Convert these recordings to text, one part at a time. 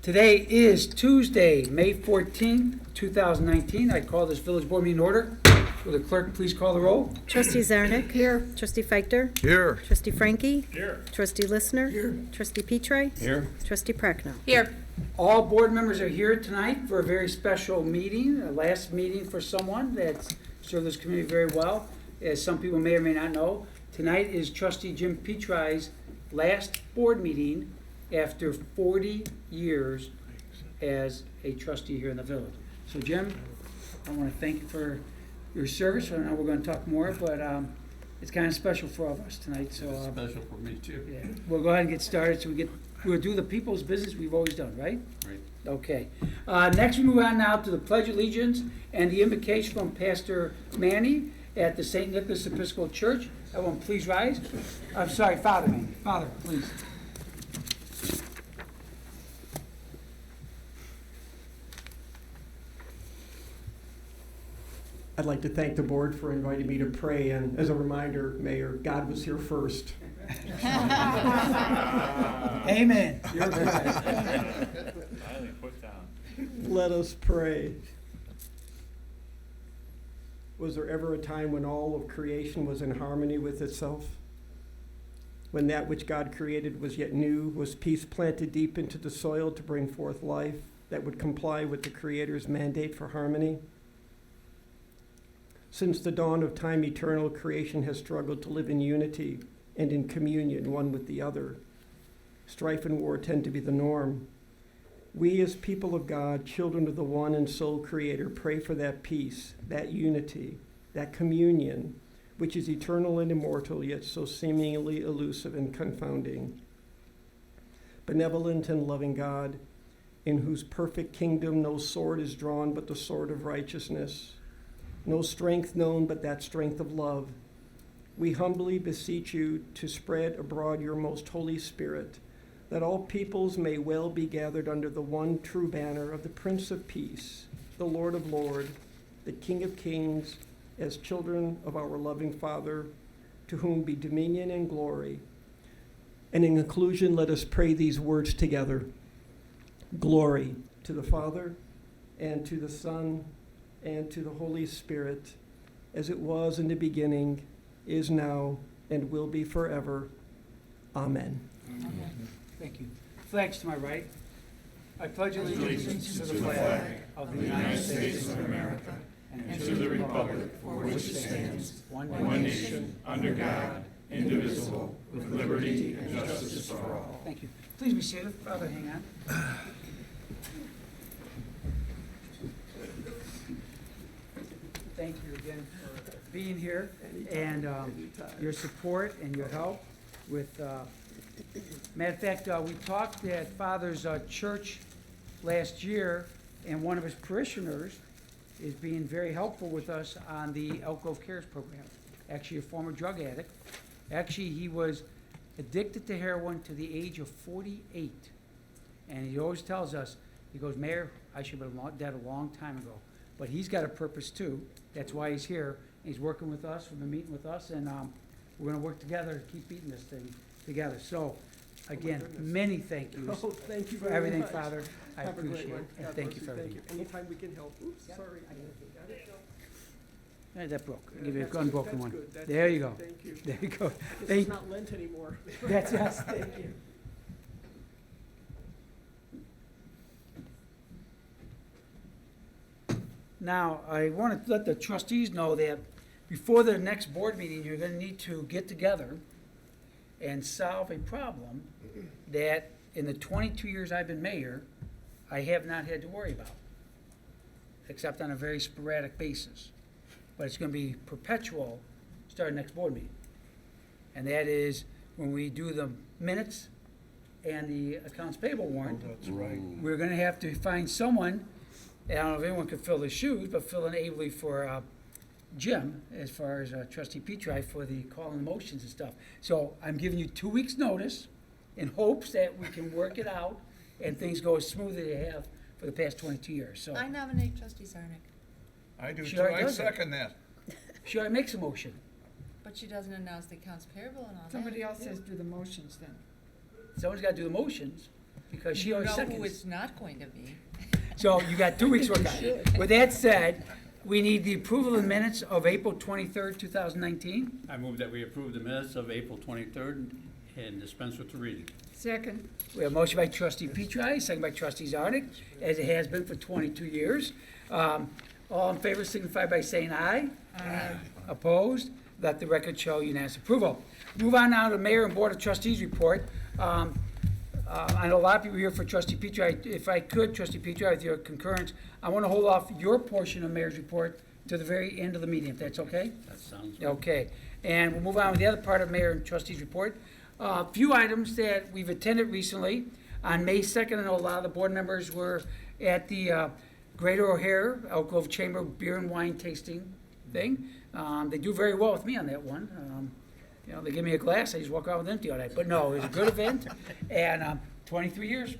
Today is Tuesday, May 14th, 2019. I call this village board meeting order. Will the clerk please call the roll? Trustee Zarnik. Here. Trustee Feichter. Here. Trustee Frankie. Here. Trustee Listener. Here. Trustee Petri. Here. Trustee Prochnow. Here. All board members are here tonight for a very special meeting, a last meeting for someone that's served this community very well. As some people may or may not know, tonight is Trustee Jim Petri's last board meeting after 40 years as a trustee here in the village. So Jim, I want to thank you for your service. I know we're going to talk more, but it's kind of special for all of us tonight. So Special for me too. yeah, we'll go ahead and get started. So we'll do the people's business we've always done, right? Right. Okay. Next, we move on now to the Pledge of Allegiance and the invocation from Pastor Manny at the St. Nicholas Episcopal Church. Everyone, please rise. I'm sorry, Father Manny. Father, please. I'd like to thank the board for inviting me to pray, and as a reminder, Mayor, God was here first. Amen. Let us pray. Was there ever a time when all of creation was in harmony with itself? When that which God created was yet new, was peace planted deep into the soil to bring forth life that would comply with the Creator's mandate for harmony? Since the dawn of time eternal, creation has struggled to live in unity and in communion one with the other. Strife and war tend to be the norm. We as people of God, children of the one and sole Creator, pray for that peace, that unity, that communion, which is eternal and immortal, yet so seemingly elusive and confounding. Benevolent and loving God, in whose perfect kingdom no sword is drawn but the sword of righteousness, no strength known but that strength of love, we humbly beseech you to spread abroad your most holy Spirit, that all peoples may well be gathered under the one true banner of the Prince of Peace, the Lord of Lords, the King of Kings, as children of our loving Father, to whom be dominion and glory. And in conclusion, let us pray these words together. Glory to the Father, and to the Son, and to the Holy Spirit, as it was in the beginning, is now, and will be forever. Amen. Thank you. Flags to my right. I pledge allegiance to the flag of the United States of America and to the republic for which it stands, one nation, under God, indivisible, with liberty and justice for all. Thank you. Please be seated. Father, hang on. Thank you again for being here and your support and your help with, matter of fact, we talked at Father's church last year, and one of his parishioners is being very helpful with us on the Elk Grove Cares program. Actually, a former drug addict. Actually, he was addicted to heroin to the age of 48. And he always tells us, he goes, Mayor, I should have been dead a long time ago. But he's got a purpose too. That's why he's here. He's working with us, we've been meeting with us, and we're gonna work together to keep beating this thing together. So, again, many thank yous Oh, thank you for very everything, much. Father. I Have a great appreciate one. it, and God thank bless you for everything. Thank you. Anytime we can help. Oops, Yep. sorry. Got it? That broke. I'll give you That's an good, unbroken that's one. good, that's There good. you go. Thank you. There you go. This Thank- is not Lent anymore. That's us, thank you. Now, I want to let the trustees know that before the next board meeting, you're going to need to get together and solve a problem that in the 22 years I've been mayor, I have not had to worry about, except on a very sporadic basis. But it's going to be perpetual starting next board meeting. And that is when we do the minutes and the accounts payable warrant. That's right. We're gonna have to find someone, and I don't know if anyone could fill the shoes, but fill in ably for Jim, as far as trustee Petri, for the call and motions and stuff. So I'm giving you 2 weeks' notice in hopes that we can work it out and things go as smooth as they have for the past 22 years. So, I nominate trustee Zarnik, I do She too. already I does it. second that. should I make a motion? but she doesn't announce the accounts payable and all that. Somebody else says do the motions then. Someone's gotta do the motions. because she You always know seconds. who it's not going to be. So you got 2 weeks work on it. With that said, we need the approval of the minutes of April 23rd, 2019. I move that we approve the minutes of April 23rd and dispense with the reading. Second. We have a motion by trustee Petri, second by trustee Zarnik, as it has been for 22 years. All in favor signify by saying aye. Aye. Opposed? Let the record show unanimous approval. Move on now to Mayor and Board of Trustees report. I know a lot of people are here for trustee Petri. If I could, trustee Petri, with your concurrence, I want to hold off your portion of Mayor's report to the very end of the meeting, if that's okay? That sounds right. Okay, and we'll move on with the other part of Mayor and Trustees' report. A few items that we've attended recently. On May 2nd, I know a lot of the board members were at the Greater O'Hare Elk Grove Chamber Beer and Wine Tasting thing. They do very well with me on that one. You know, they give me a glass, I just walk out with empty all night. But no, it was a good event, and 23 years,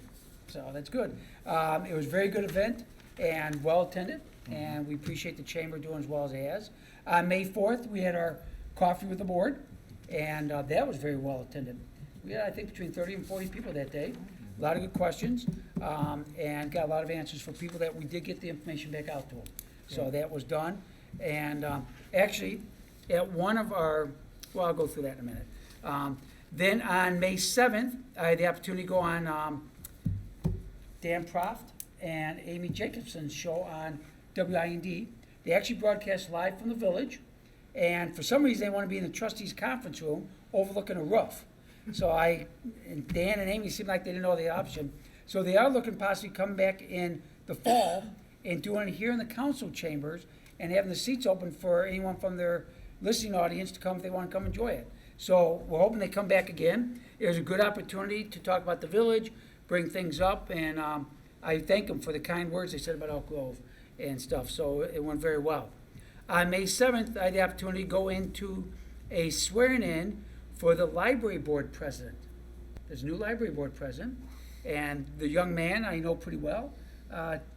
so that's good. It was a very good event and well-attended, and we appreciate the chamber doing as well as it has. On May 4th, we had our coffee with the board, and that was very well-attended. We had, I think, between 30 and 40 people that day. A lot of good questions, and got a lot of answers for people that we did get the information back out to them. So that was done. And actually, at one of our, well, I'll go through that in a minute. Then on May 7th, I had the opportunity to go on Dan Proft and Amy Jacobson's show on WIND. They actually broadcast live from the village, and for some reason, they want to be in the trustees' conference room overlooking a roof. So and Dan and Amy seemed like they didn't know the option. So they are looking possibly come back in the fall and doing it here in the council chambers and having the seats open for anyone from their listening audience to come if they want to come enjoy it. So we're hoping they come back again. It was a good opportunity to talk about the village, bring things up, and I thank them for the kind words they said about Elk Grove and stuff. So it went very well. On May 7th, I had the opportunity to go into a swearing-in for the library board president. There's a new library board president, and the young man I know pretty well,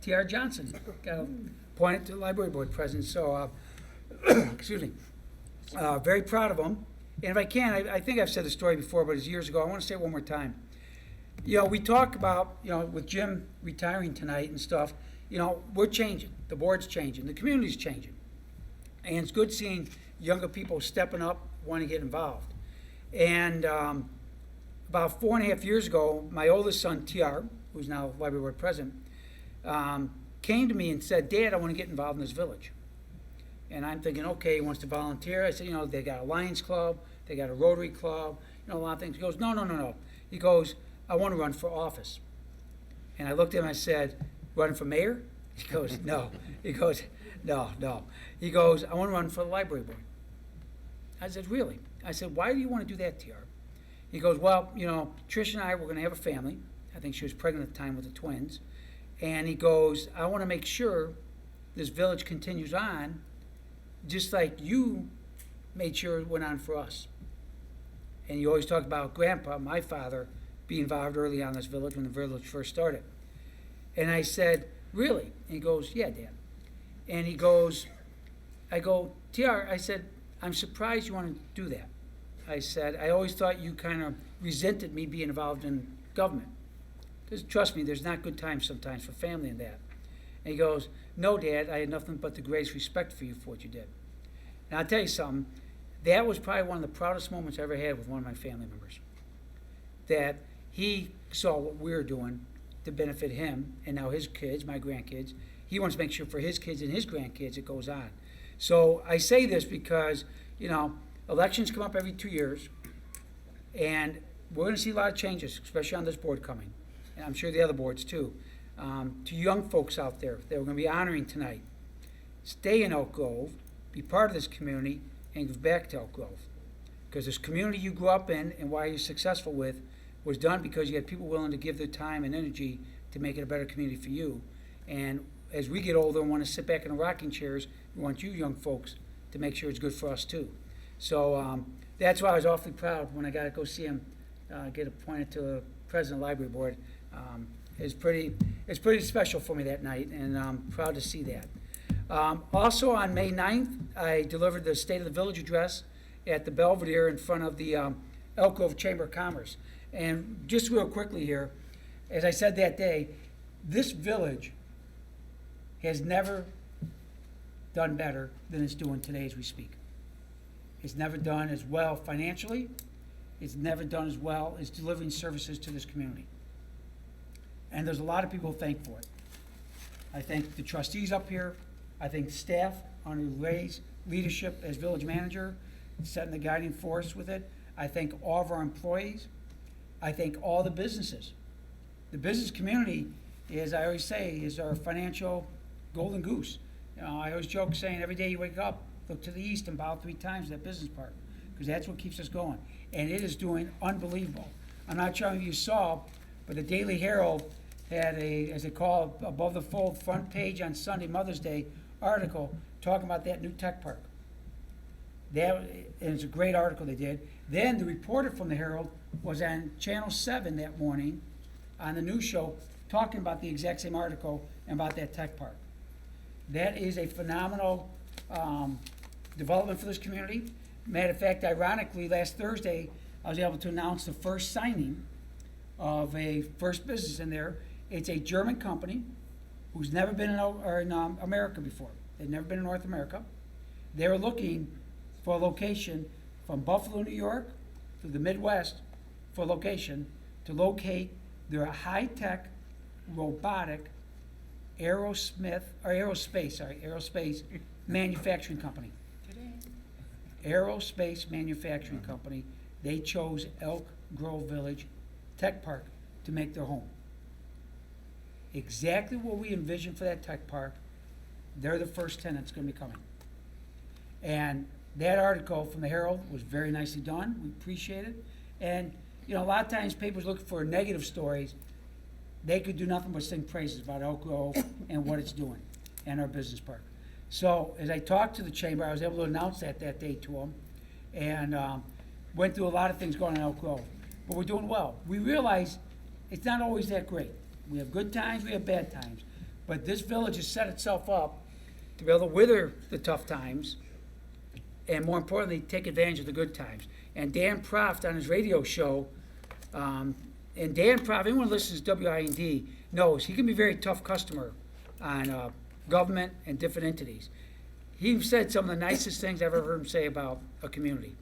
T.R. Johnson, got appointed to the library board president. So, excuse me, very proud of him. And if I can, I think I've said the story before, but it's years ago. I want to say it one more time. You know, we talk about, you know, with Jim retiring tonight and stuff, you know, we're changing. The board's changing. The community's changing. And it's good seeing younger people stepping up, wanting to get involved. And about 4.5 years ago, my oldest son, TR, who's now library board president, came to me and said, Dad, I want to get involved in this village. And I'm thinking, okay, he wants to volunteer. I said, you know, they got a Lions Club, they got a Rotary Club, you know, a lot of things. He goes, no. He goes, I want to run for office. And I looked at him and I said, running for mayor? He goes, no. He goes, no. He goes, I want to run for the library board. I said, really? I said, why do you want to do that, TR? He goes, well, you know, Trish and I were going to have a family. I think she was pregnant at the time with the twins. And he goes, I want to make sure this village continues on just like you made sure it went on for us. And you always talk about Grandpa, my father, being involved early on in this village when the village first started. And I said, really? And he goes, yeah, Dad. And he goes, I go, TR, I said, I'm surprised you want to do that. I said, I always thought you kind of resented me being involved in government. Because trust me, there's not good times sometimes for family and that. And he goes, no, Dad, I had nothing but the greatest respect for you for what you did. And I'll tell you something, that was probably one of the proudest moments I ever had with one of my family members. That he saw what we were doing to benefit him and now his kids, my grandkids. He wants to make sure for his kids and his grandkids it goes on. So I say this because, you know, elections come up every 2 years, and we're going to see a lot of changes, especially on this board coming, and I'm sure the other boards too. To young folks out there that we're going to be honoring tonight, stay in Elk Grove, be part of this community, and give back to Elk Grove. Because this community you grew up in and why you're successful with was done because you had people willing to give their time and energy to make it a better community for you. And as we get older and want to sit back in the rocking chairs, we want you young folks to make sure it's good for us too. So that's why I was awfully proud when I got to go see him get appointed to the president of the library board. It's pretty special for me that night, and I'm proud to see that. Also on May 9th, I delivered the State of the Village address at the Belvedere in front of the Elk Grove Chamber of Commerce. And just real quickly here, as I said that day, this village has never done better than it's doing today as we speak. It's never done as well financially. It's never done as well as delivering services to this community. And there's a lot of people who thank for it. I thank the trustees up here. I thank staff under Ray's leadership as village manager, setting the guiding force with it. I thank all of our employees. I thank all the businesses. The business community is, I always say, is our financial golden goose. You know, I always joke saying every day you wake up, look to the east and bow 3 times at that business park, because that's what keeps us going. And it is doing unbelievable. I'm not sure if you saw, but the Daily Herald had a, as they call it, above the fold front page on Sunday, Mother's Day, article talking about that new tech park. That, and it's a great article they did. Then the reporter from the Herald was on Channel 7 that morning on the news show talking about the exact same article and about that tech park. That is a phenomenal development for this community. Matter of fact, ironically, last Thursday, I was able to announce the first signing of a first business in there. It's a German company who's never been in America before. They've never been in North America. They're looking for a location from Buffalo, New York, to the Midwest, for a location to locate their high-tech robotic aerospace manufacturing company. Aerospace manufacturing company. They chose Elk Grove Village Tech Park to make their home. Exactly what we envisioned for that tech park. They're the first tenants going to be coming. And that article from the Herald was very nicely done. We appreciate it. And, you know, a lot of times papers look for negative stories. They could do nothing but sing praises about Elk Grove and what it's doing and our business park. So as I talked to the chamber, I was able to announce that day to them, and went through a lot of things going on in Elk Grove. But we're doing well. We realize it's not always that great. We have good times, we have bad times. But this village has set itself up to be able to weather the tough times, and more importantly, take advantage of the good times. And Dan Proft on his radio show, and Dan Proft, anyone who listens to WIND knows he can be a very tough customer on government and different entities. He said some of the nicest things I've ever heard him say about a community.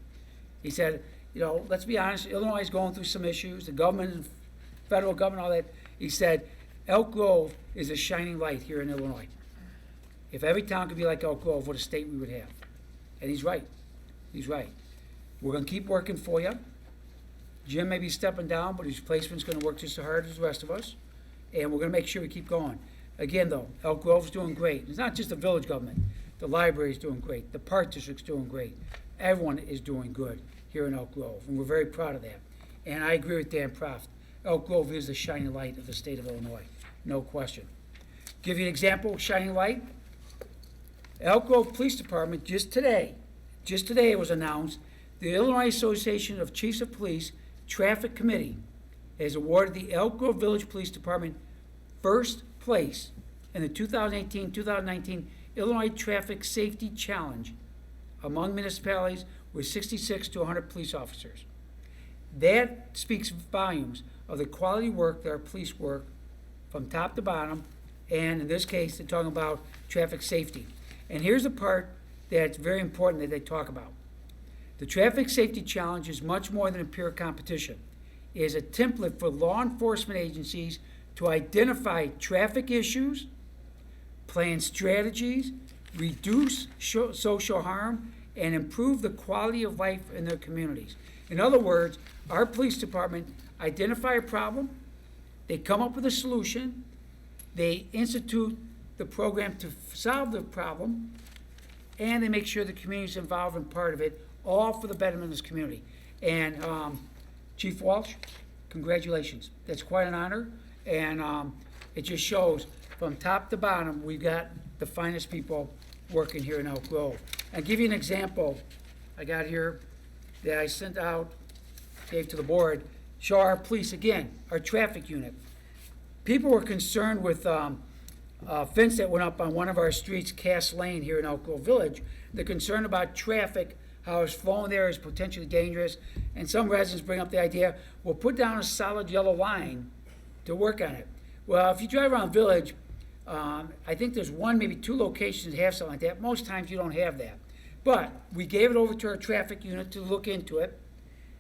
He said, you know, let's be honest, Illinois is going through some issues, the government, federal government, all that. He said, Elk Grove is a shining light here in Illinois. If every town could be like Elk Grove, what a state we would have. And he's right. He's right. We're going to keep working for you. Jim may be stepping down, but his replacement's going to work just as hard as the rest of us. And we're going to make sure we keep going. Again, though, Elk Grove's doing great. It's not just the village government. The library's doing great. The park district's doing great. Everyone is doing good here in Elk Grove, and we're very proud of that. And I agree with Dan Proft. Elk Grove is the shining light of the state of Illinois, no question. Give you an example, shining light. Elk Grove Police Department, just today it was announced, the Illinois Association of Chiefs of Police Traffic Committee has awarded the Elk Grove Village Police Department first place in the 2018-2019 Illinois Traffic Safety Challenge among municipalities with 66 to 100 police officers. That speaks volumes of the quality work that our police work from top to bottom, and in this case, they're talking about traffic safety. And here's the part that's very important that they talk about. The Traffic Safety Challenge is much more than a pure competition. It is a template for law enforcement agencies to identify traffic issues, plan strategies, reduce social harm, and improve the quality of life in their communities. In other words, our police department identify a problem, they come up with a solution, they institute the program to solve the problem, and they make sure the community is involved in part of it, all for the betterment of this community. And Chief Walsh, congratulations. That's quite an honor, and it just shows from top to bottom, we've got the finest people working here in Elk Grove. I'll give you an example I got here that I sent out, gave to the board, show our police, again, our traffic unit. People were concerned with a fence that went up on one of our streets, Cass Lane, here in Elk Grove Village. They're concerned about traffic, how it's flowing there is potentially dangerous, and some residents bring up the idea, we'll put down a solid yellow line to work on it. Well, if you drive around Village, I think there's one, maybe two locations that have something like that. Most times you don't have that. But we gave it over to our traffic unit to look into it,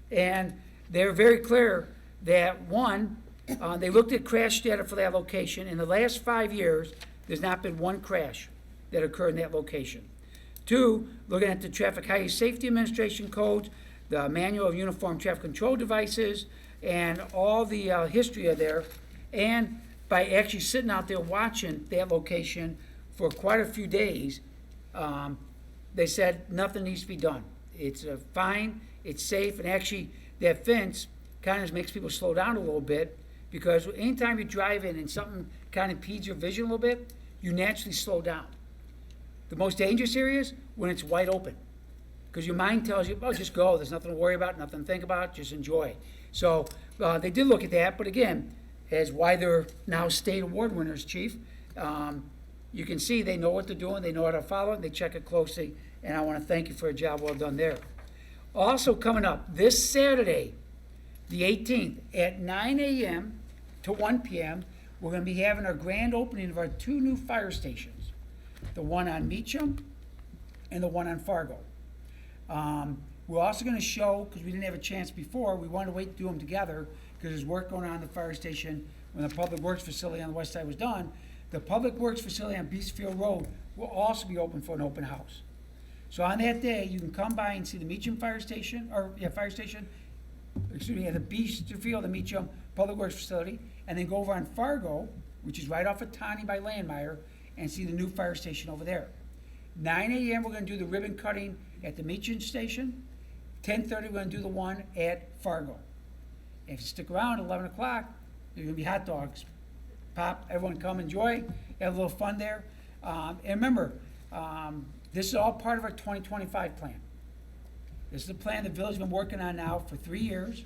and they're very clear that, one, they looked at crash data for that location. In the last 5 years, there's not been one crash that occurred in that location. Two, looking at the Traffic Highway Safety Administration codes, the Manual of Uniform Traffic Control Devices, and all the history of there, and by actually sitting out there watching that location for quite a few days, they said nothing needs to be done. It's fine, it's safe, and actually that fence kind of makes people slow down a little bit, because anytime you drive in and something kind of impedes your vision a little bit, you naturally slow down. The most dangerous area is when it's wide open, because your mind tells you, oh, just go, there's nothing to worry about, nothing to think about, just enjoy. So they did look at that, but again, as why they're now state award winners, Chief, you can see they know what they're doing, they know how to follow it, they check it closely, and I want to thank you for a job well done there. Also coming up, this Saturday, the 18th, at 9 a.m. to 1 p.m., we're going to be having our grand opening of our two new fire stations, the one on Meacham and the one on Fargo. We're also going to show, because we didn't have a chance before, we wanted to wait to do them together, because there's work going on in the fire station when the Public Works facility on the west side was done. The Public Works facility on Beastfield Road will also be open for an open house. So on that day, you can come by and see the Meacham Fire Station, the Beastfield, the Meacham Public Works facility, and then go over on Fargo, which is right off of Tawny by Landmeyer, and see the new fire station over there. 9 a.m. we're going to do the ribbon cutting at the Meacham station. 10:30 we're going to do the one at Fargo. If you stick around, 11 o'clock, there's going to be hot dogs. Pop, everyone come enjoy, have a little fun there. And remember, this is all part of our 2025 plan. This is a plan the village has been working on now for 3 years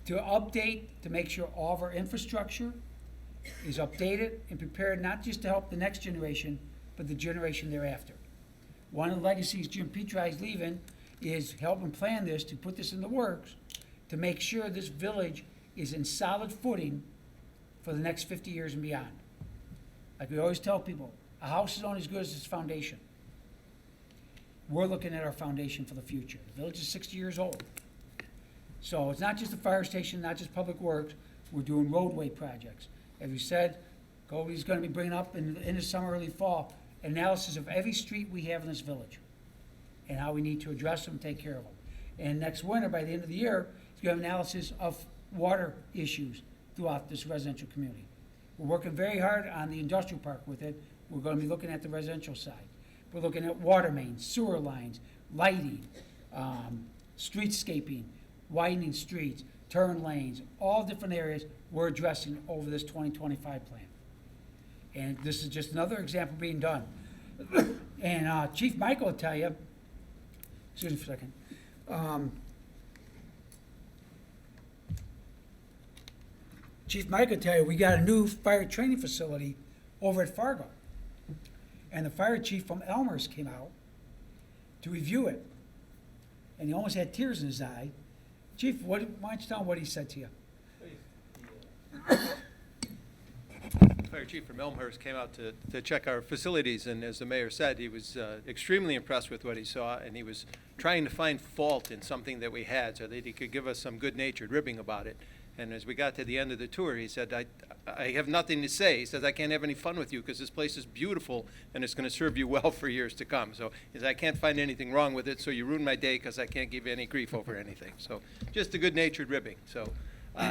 to update, to make sure all of our infrastructure is updated and prepared, not just to help the next generation, but the generation thereafter. One of the legacies Jim Petri is leaving is helping plan this, to put this in the works, to make sure this village is in solid footing for the next 50 years and beyond. Like we always tell people, a house is only as good as its foundation. We're looking at our foundation for the future. The village is 60 years old. So it's not just the fire station, not just public works, we're doing roadway projects. As we said, Kobe's gonna be bringing up in the summer, early fall, analysis of every street we have in this village and how we need to address them and take care of them. And next winter, by the end of the year, he's gonna have analysis of water issues throughout this residential community. We're working very hard on the industrial park with it. We're gonna be looking at the residential side. We're looking at water mains, sewer lines, lighting, streetscaping, widening streets, turn lanes, all different areas we're addressing over this 2025 plan. And this is just another example being done. And Chief Michael will tell you, excuse me for a second. Chief Michael will tell you, we got a new fire training facility over at Fargo. And the fire chief from Elmhurst came out to review it. And he almost had tears in his eye. Chief, why don't you tell him what he said to you? Fire chief from Elmhurst came out to check our facilities, and as the mayor said, he was extremely impressed with what he saw, and he was trying to find fault in something that we had so that he could give us some good-natured ribbing about it. And as we got to the end of the tour, he said, I have nothing to say. He says, I can't have any fun with you because this place is beautiful and it's going to serve you well for years to come. So he says, I can't find anything wrong with it, so you ruined my day because I can't give you any grief over anything. So just a good-natured ribbing. So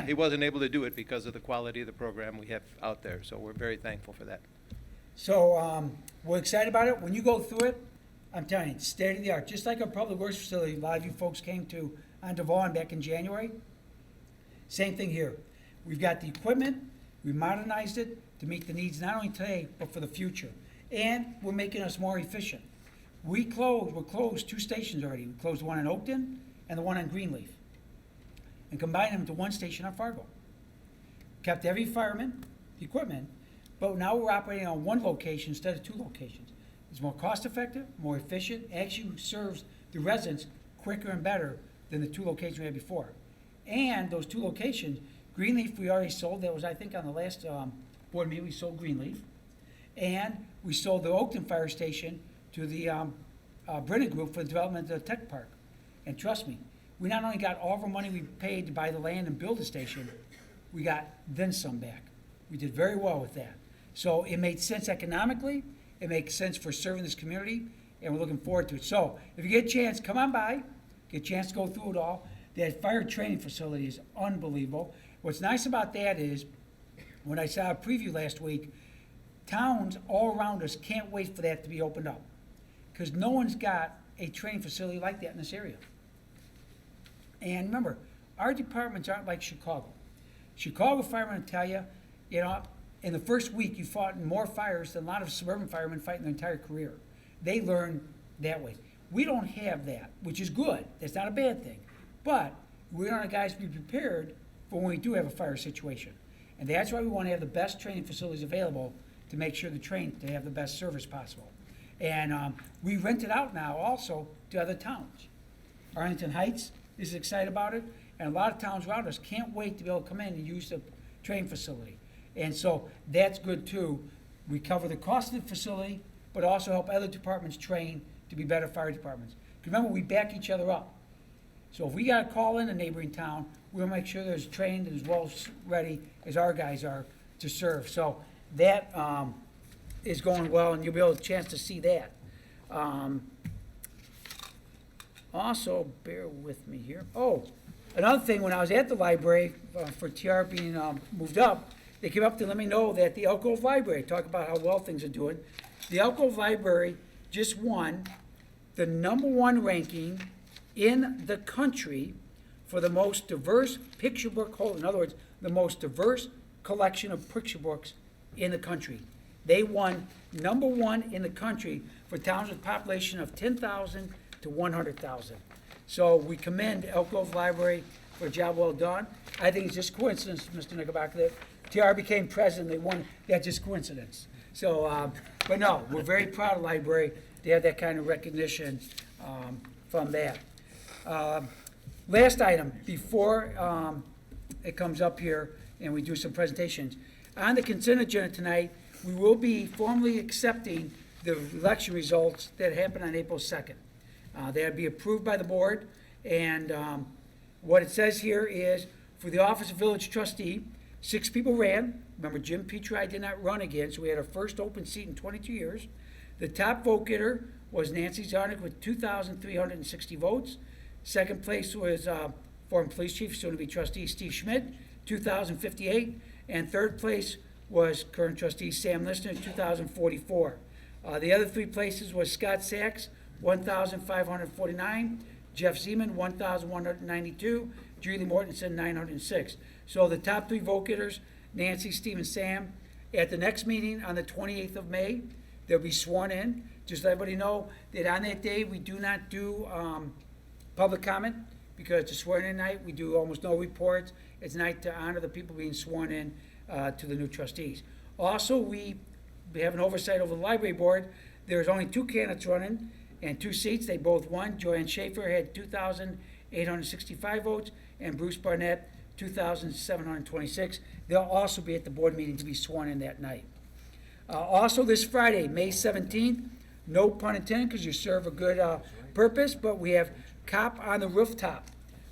he wasn't able to do it because of the quality of the program we have out there. So we're very thankful for that. So we're excited about it. When you go through it, I'm telling you, it's state of the art. Just like our public works facility, a lot of you folks came to on Devon back in January. Same thing here. We've got the equipment, we modernized it to meet the needs not only today, but for the future. And we're making us more efficient. We're closed 2 stations already. We closed the one in Oakton and the one on Greenleaf. And combined them into 1 station on Fargo. Kept every fireman, the equipment, but now we're operating on 1 location instead of 2 locations. It's more cost effective, more efficient, actually serves the residents quicker and better than the 2 locations we had before. And those 2 locations Greenleaf, we already sold. That was, I think, on the last board meeting, we sold Greenleaf. And we sold the Oakton Fire Station to the Brennan Group for the development of the tech park. And trust me, we not only got all of our money we paid to buy the land and build the station, we got then some back. We did very well with that. So it made sense economically, it makes sense for serving this community, and we're looking forward to it. So if you get a chance, come on by, get a chance to go through it all. That fire training facility is unbelievable. What's nice about that is, when I saw a preview last week, towns all around us can't wait for that to be opened up, because no one's got a training facility like that in this area. And remember, our departments aren't like Chicago. Chicago firemen will tell you, you know, in the first week you fought in more fires than a lot of suburban firemen fight in their entire career. They learn that way. We don't have that, which is good. That's not a bad thing. But we want our guys to be prepared for when we do have a fire situation. And that's why we want to have the best training facilities available to make sure they're trained to have the best service possible. And we rent it out now also to other towns. Arlington Heights is excited about it, and a lot of towns around us can't wait to be able to come in and use the training facility. And so that's good too. We cover the cost of the facility, but also help other departments train to be better fire departments. 'Cause remember, we back each other up. So if we got to call in a neighboring town, we'll make sure they're as trained and as well ready as our guys are to serve. So that is going well, and you'll be able to chance to see that. Also, bear with me here. Oh, another thing, when I was at the library for TR being moved up, they came up to let me know that the Elk Grove Library, talk about how well things are doing. The Elk Grove Library just won the #1 ranking in the country for the most diverse picture book hold. In other words, the most diverse collection of picture books in the country. They won #1 in the country for towns with a population of 10,000 to 100,000. So we commend Elk Grove Library for a job well done. I think it's just coincidence, Mr. Knickerbocker, that TR became president, they won, that's just coincidence. So, but no, we're very proud of the library to have that kind of recognition from that. Last item, before it comes up here and we do some presentations. On the consent agenda tonight, we will be formally accepting the election results that happened on April 2nd. They'll be approved by the board, and what it says here is, for the office of village trustee, 6 people ran. Remember, Jim Petri did not run again, so we had our first open seat in 22 years. The top vote getter was Nancy Zarnik with 2,360 votes. Second place was former police chief, soon to be trustee Steve Schmidt, 2,058. And third place was current trustee Sam Lister, 2,044. The other 3 places was Scott Sachs, 1,549, Jeff Zeman, 1,192, Julie Mortensen, 906. So the top 3 vote getters, Nancy, Steve, and Sam, at the next meeting on the 28th of May, they'll be sworn in. Just let everybody know that on that day, we do not do public comment, because it's a swearing-in night. We do almost no reports. It's a night to honor the people being sworn in to the new trustees. Also, we have an oversight over the library board. There's only 2 candidates running and 2 seats. They both won. Joanne Schaefer had 2,865 votes, and Bruce Barnett, 2,726. They'll also be at the board meeting to be sworn in that night. Also this Friday, May 17th, no pun intended, because you serve a good purpose, but we have Cop on the Rooftop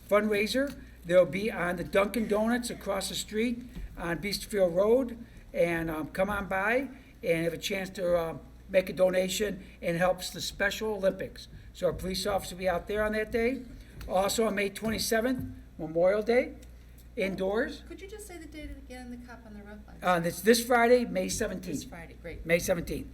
fundraiser. They'll be on the Dunkin' Donuts across the street on Beastfield Road, and come on by and have a chance to make a donation, and helps the Special Olympics. So our police officers will be out there on that day. Also on May 27th, Memorial Day, indoors. Could you just say the date again, the cop on the roof? It's this Friday, May 17th. This Friday, great. May 17th.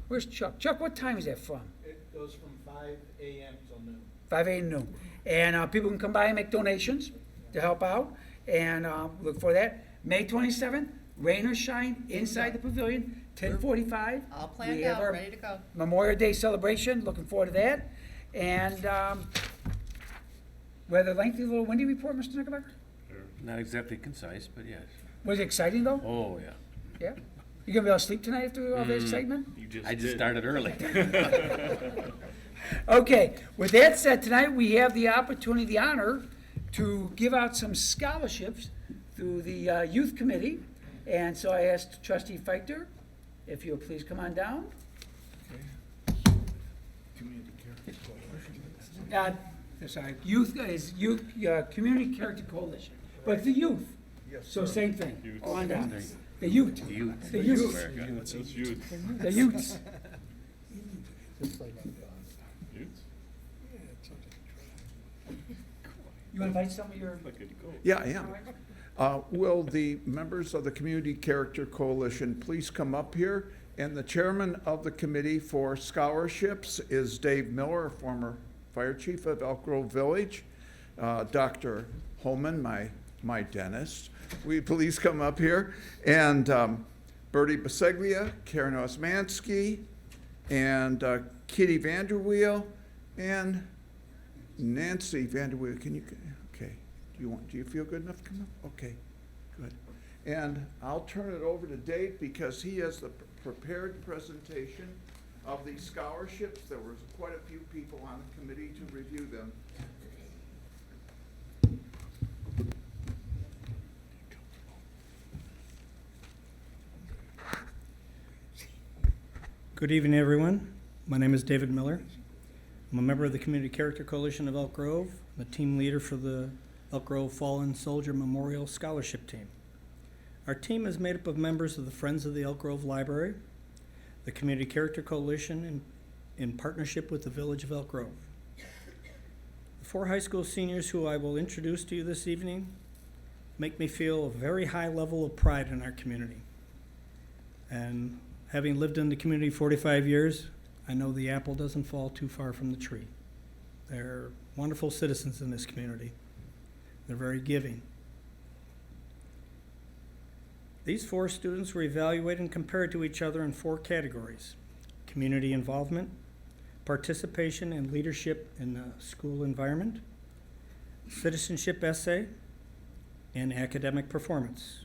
Where's Chuck? Chuck, what time is that from? It goes from 5 a.m. till noon. 5 a.m. to noon. And people can come by and make donations to help out, and look for that. May 27th, rain or shine, inside the pavilion, 10:45. All planned We have out, our ready to go. Memorial Day celebration, looking forward to that. And we had a lengthy little windy report, Mr. Knickerbocker. Not exactly concise, but yes. Was it exciting, though? Oh, yeah. Yeah? You gonna be able to sleep tonight after all the excitement? I just started early. Okay, with that said, tonight we have the opportunity, the honor, to give out some scholarships through the Youth Committee. And so I asked Trustee Feichter, if you'll please come on down. Sorry, youth, Community Character Coalition, but the youth. So same thing, on down. The youth. The youth. The youths. You want to invite some of your? Yeah, I am. Will the members of the Community Character Coalition please come up here? And the chairman of the committee for scholarships is Dave Miller, former fire chief of Elk Grove Village. Dr. Holman, my dentist. Will you please come up here? And Bertie Baseglia, Karen Osmansky, and Kitty Vanderweel, and Nancy Vanderweel. Can you, okay. Do you feel good enough to come up? Okay, good. And I'll turn it over to Dave because he has the prepared presentation of these scholarships. There was quite a few people on the committee to review them. Good evening, everyone. My name is David Miller. I'm a member of the Community Character Coalition of Elk Grove. I'm a team leader for the Elk Grove Fallen Soldier Memorial Scholarship Team. Our team is made up of members of the Friends of the Elk Grove Library, the Community Character Coalition in partnership with the Village of Elk Grove. The 4 high school seniors who I will introduce to you this evening make me feel a very high level of pride in our community. And having lived in the community 45 years, I know the apple doesn't fall too far from the tree. They're wonderful citizens in this community. They're very giving. These 4 students were evaluated and compared to each other in 4 categories: community involvement, participation and leadership in the school environment, citizenship essay, and academic performance.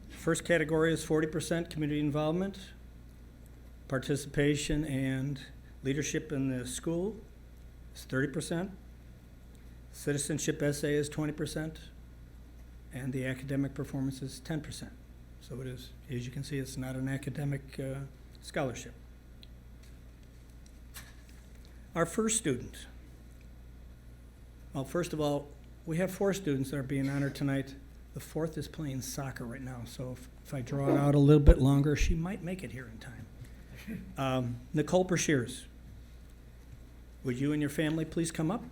First category is 40% community involvement, participation and leadership in the school is 30%, citizenship essay is 20%, and the academic performance is 10%. So it is, as you can see, it's not an academic scholarship. Our first student. Well, first of all, we have 4 students that are being honored tonight. The 4th is playing soccer right now, so if I draw it out a little bit longer, she might make it here in time. Nicole Brashears, would you and your family please come up?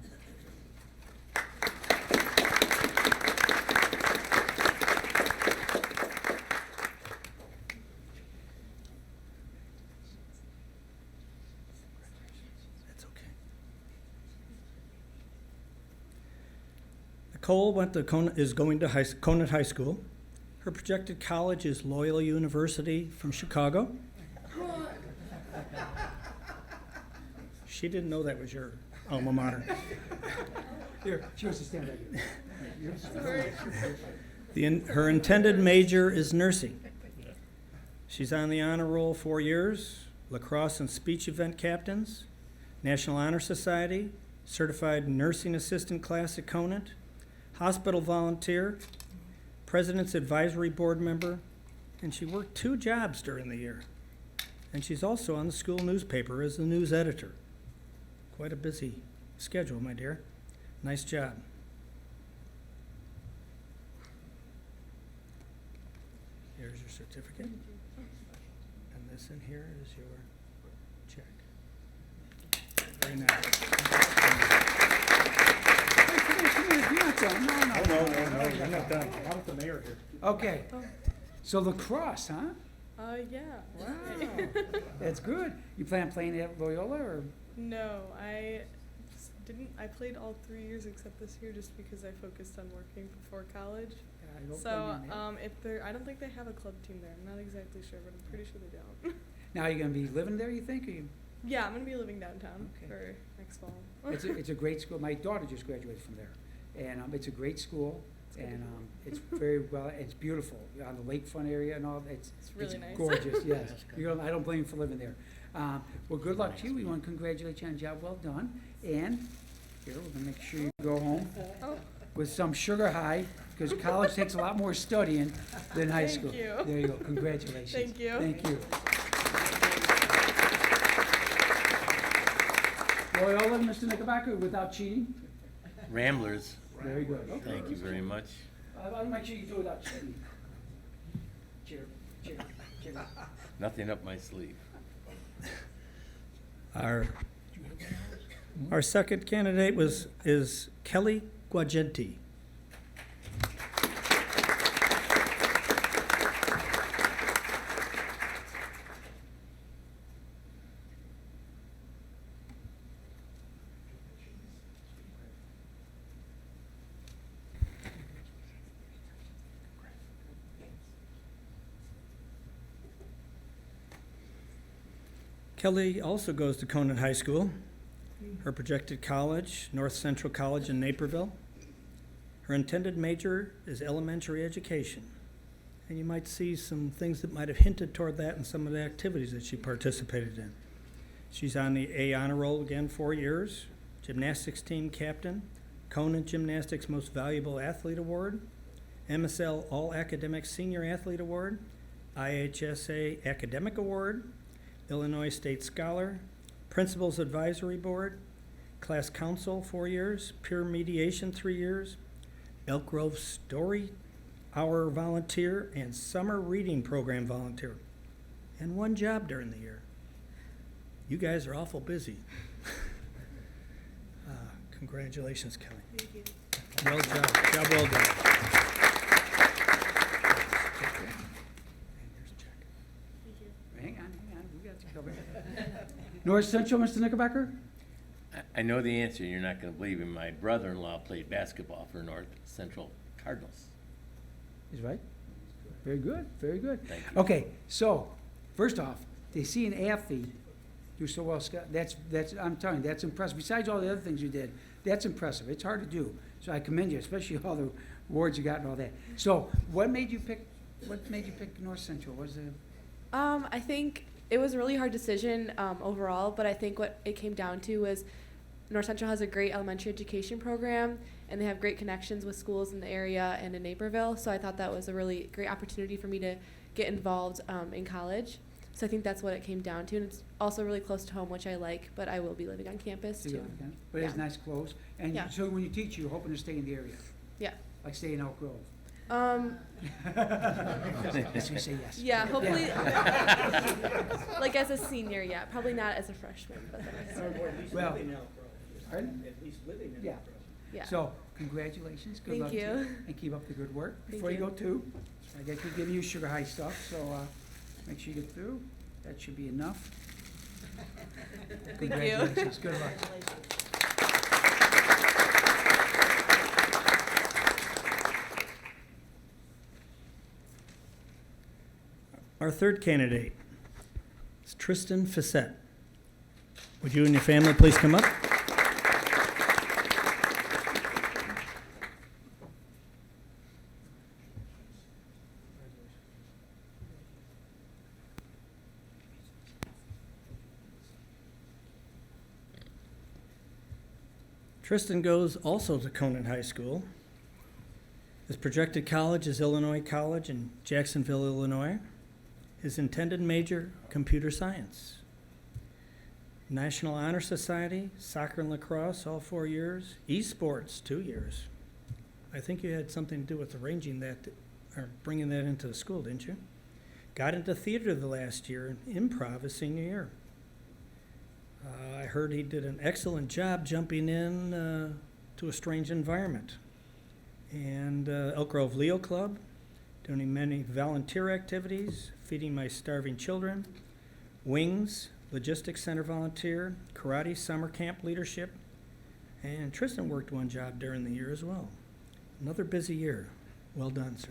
That's okay. Nicole is going to Conant High School. Her projected college is Loyola University from Chicago. She didn't know that was your alma mater. Here, she wants to stand right here. Her intended major is nursing. She's on the honor roll 4 years, lacrosse and speech event captains, National Honor Society, certified nursing assistant class at Conant, hospital volunteer, President's Advisory Board member, and she worked 2 jobs during the year. And she's also on the school newspaper as the news editor. Quite a busy schedule, my dear. Nice job. Here's your certificate. And this in here is your check. Very nice. No, I'm not done. How about the mayor here? Okay, so lacrosse, huh? Yeah. Wow, that's good. You plan on playing at Loyola, or? No, I played all 3 years except this year just because I focused on working before college. I don't So, blame you. I don't think they have a club team there. I'm not exactly sure, but I'm pretty sure they don't. Now, you're gonna be living there, you think, or you? Yeah, I'm gonna be living downtown Okay. for next fall. It's a great school. My daughter just graduated from there, and it's a great school, and it's very well. It's beautiful on the lakefront area and all. It's really nice. Gorgeous. Yes, I don't blame you for living there. Well, good luck to you. We want to congratulate you on a job well done. And here, we're gonna make sure you go home Oh. with some sugar high because college takes a lot more studying than high Thank school. you. There you go, congratulations. Thank you. Thank you. Loyola, Mr. Knickerbocker, without cheating? Ramblers, Very good. Okay. thank you very much. I'll make sure you do it without cheating. Cheer, cheer, cheer. Nothing up my sleeve. Our second candidate is Kelly Guagenti. Kelly also goes to Conant High School. Her projected college, North Central College in Naperville. Her intended major is elementary education. And you might see some things that might have hinted toward that in some of the activities that she participated in. She's on the A honor roll again 4 years, gymnastics team captain, Conant Gymnastics Most Valuable Athlete Award, MSL All Academic Senior Athlete Award, IHSA Academic Award, Illinois State Scholar, Principals Advisory Board, Class Council 4 years, Peer Mediation 3 years, Elk Grove Story Hour Volunteer, and Summer Reading Program Volunteer, and 1 job during the year. You guys are awful busy. Congratulations, Kelly. Thank you. Well done. Job well done. Hang on, we got you covered. North Central, Mr. Knickerbocker? I know the answer, you're not gonna believe it. My brother-in-law played basketball for North Central Cardinals. He's right. Very good, very good. Thank you. Okay, so, first off, they see an athlete do so well, Scott, that's, I'm telling you, that's impressive. Besides all the other things you did, that's impressive. It's hard to do. So I commend you, especially all the awards you got and all that. So, what made you pick North Central? Was it? I think it was a really hard decision overall, but I think what it came down to was North Central has a great elementary education program, and they have great connections with schools in the area and in Naperville. So I thought that was a really great opportunity for me to get involved in college. So I think that's what it came down to, and it's also really close to home, which I like. But I will be living on campus too. But it's Yeah. nice clothes. And Yeah. so when you teach, you're hoping to stay in the area, Yeah. like stay in Elk Grove. Yes, we say yes. Yeah, hopefully, like as a senior, yeah. Probably not as a freshman, but then as a Well, pardon? At least living in Yeah. yeah. So, congratulations, good Thank luck to you. and keep up the good work. Thank Before you you. go too, I got to give you sugar high stuff, so, make sure you get through. That should be enough. Thank you. Congratulations, good luck. Our third candidate is Tristan Fissette. Would you and your family please come up? Tristan goes also to Conant High School. His projected college is Illinois College in Jacksonville, Illinois. His intended major, computer science. National Honor Society, soccer and lacrosse, all 4 years. Esports, 2 years. I think you had something to do with arranging that, or bringing that into the school, didn't you? Got into theater the last year, and improv his senior year. I heard he did an excellent job jumping in to a strange environment. And Elk Grove Leo Club, doing many volunteer activities, feeding my starving children, Wings, Logistics Center volunteer, karate summer camp leadership, and Tristan worked 1 job during the year as well. Another busy year. Well done, sir.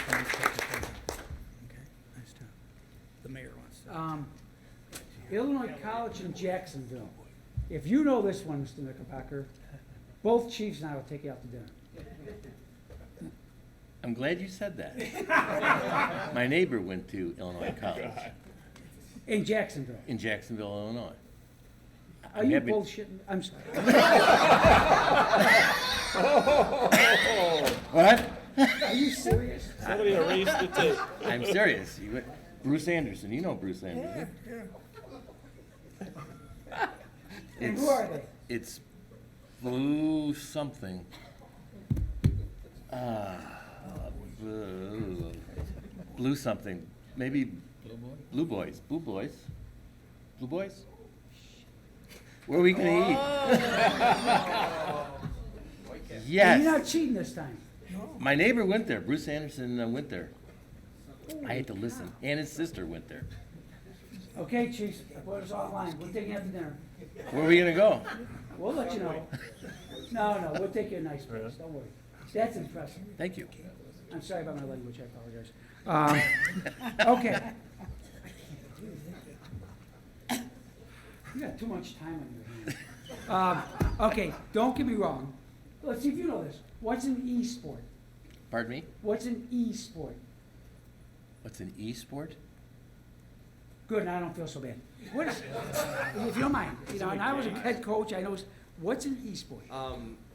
Okay, nice job. The mayor wants to. Illinois College in Jacksonville. If you know this one, Mr. Knickerbocker, both chiefs and I will take you out to dinner. I'm glad you said that. My neighbor went to Illinois College In Jacksonville. in Jacksonville, Illinois. Are I'm you happy- bullshitting? I'm sorry. What? Are you serious? Somebody erased the tape. I'm serious. Bruce Anderson, you know Bruce Anderson. And who are they? It's Blue something. Blue something. Maybe Blue Boys. Blue Boys. Blue Boys? Where are we gonna eat? You're not Yes. cheating this time. My neighbor went there. Bruce Anderson went there. I had to listen. And his sister went there. Okay, Chiefs, I put us online. We'll take you after dinner. Where are we gonna go? We'll let you know. No, we'll take you a nice place. Don't worry. That's impressive. Thank you. I'm sorry about my language. I apologize. Okay. You got too much time on your hands. Okay, don't get me wrong. Let's see if you know this. What's an e-sport? Pardon me? What's an e-sport? What's an e-sport? Good, now I don't feel so bad. What is, if you don't mind, you know, and I was a head coach, I know, what's an e-sport?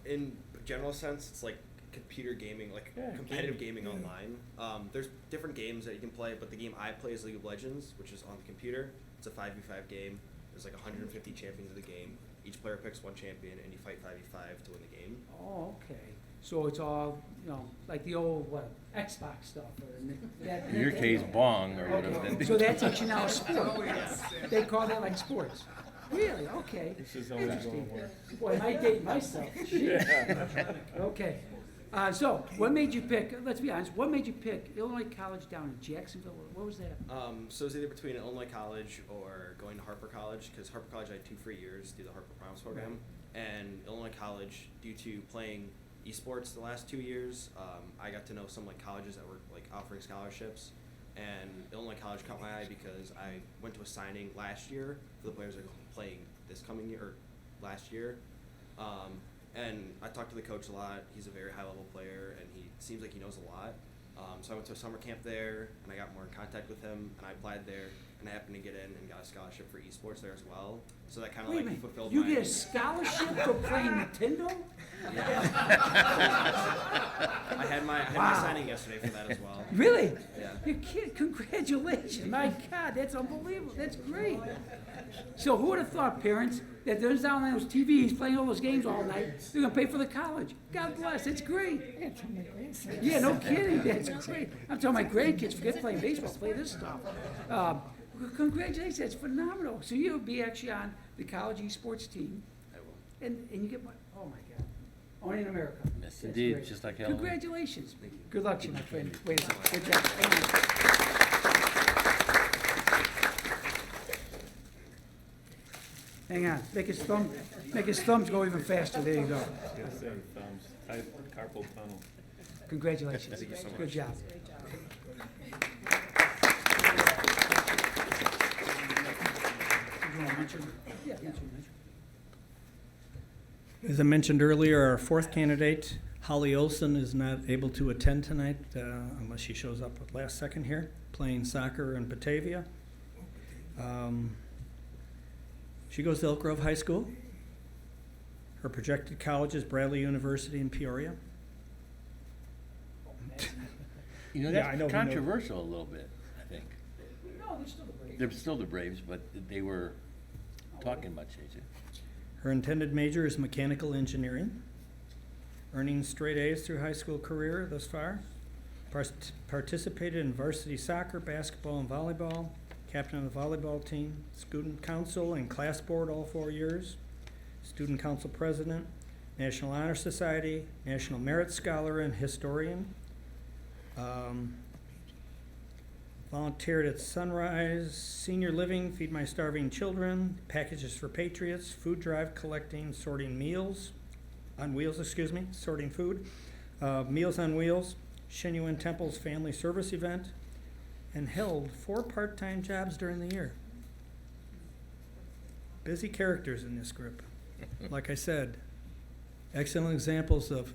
In general sense, it's like computer gaming, like competitive gaming online. There's different games that you can play, but the game I play is League of Legends, which is on the computer. It's a 5v5 game. There's like 150 champions of the game. Each player picks one champion, and you fight 5v5 to win the game. Oh, okay. So it's all, you know, like the old, Xbox stuff. In your case, bong or Okay, whatever. so that's actually now a sport. They call that like sports. Really? Okay. Interesting. Boy, am I dating myself? Jeez. Okay. So, what made you pick, let's be honest, what made you pick Illinois College down in Jacksonville? What was that? So it's either between Illinois College or going to Harper College, because Harper College I had 2 free years through the Harper Promise program, and Illinois College, due to playing esports the last 2 years, I got to know some like colleges that were like offering scholarships, and Illinois College caught my eye because I went to a signing last year for the players that are playing this coming year or last year. And I talked to the coach a lot. He's a very high-level player, and he seems like he knows a lot. So I went to a summer camp there, and I got more in contact with him, and I applied there, and I happened to get in and got a scholarship for esports there as well. So that kind of Wait a like minute, fulfilled you my... get a scholarship for playing Nintendo? I had my Wow. signing yesterday for that as well. Really? Yeah. You kid, congratulations. My God, that's unbelievable. That's great. So who would have thought, parents, that they're down on those TVs playing all those games all night, they're gonna pay for the college? God bless, it's great. Yeah, no kidding, that's great. I'm telling my grandkids, forget playing baseball, play this stuff. Congratulations, that's phenomenal. So you'll be actually on the college esports team, I will. and you get money. Oh my God. Only in America. Yes, That's indeed, great. just like Illinois. Congratulations. Good luck to you, my friend. Wait a second. Good job. Thank you. Hang on. Make his thumbs go even faster. There you go. Carpal tunnel. Congratulations. Thank you so much. Good job. You wanna mention? Yeah, mention. As I mentioned earlier, our 4th candidate, Holly Olson, is not able to attend tonight unless she shows up at last second here, playing soccer in Batavia. She goes to Elk Grove High School. Her projected college is Bradley University in Peoria. You know, Yeah, I that's know, we know. controversial a little bit, I think. No, they're still the Braves. They're still the Braves, but they were talking about changing. Her intended major is mechanical engineering, earning straight A's through high school career thus far. Participated in varsity soccer, basketball, and volleyball. Captain of the volleyball team, student council and class board all 4 years. Student council president, National Honor Society, National Merit Scholar and historian. Volunteered at Sunrise Senior Living, Feed My Starving Children, Packages for Patriots, food drive collecting, sorting meals, on wheels, sorting food, Meals on Wheels, Shenuan Temple's Family Service Event, and held 4 part-time jobs during the year. Busy characters in this group. Like I said, excellent examples of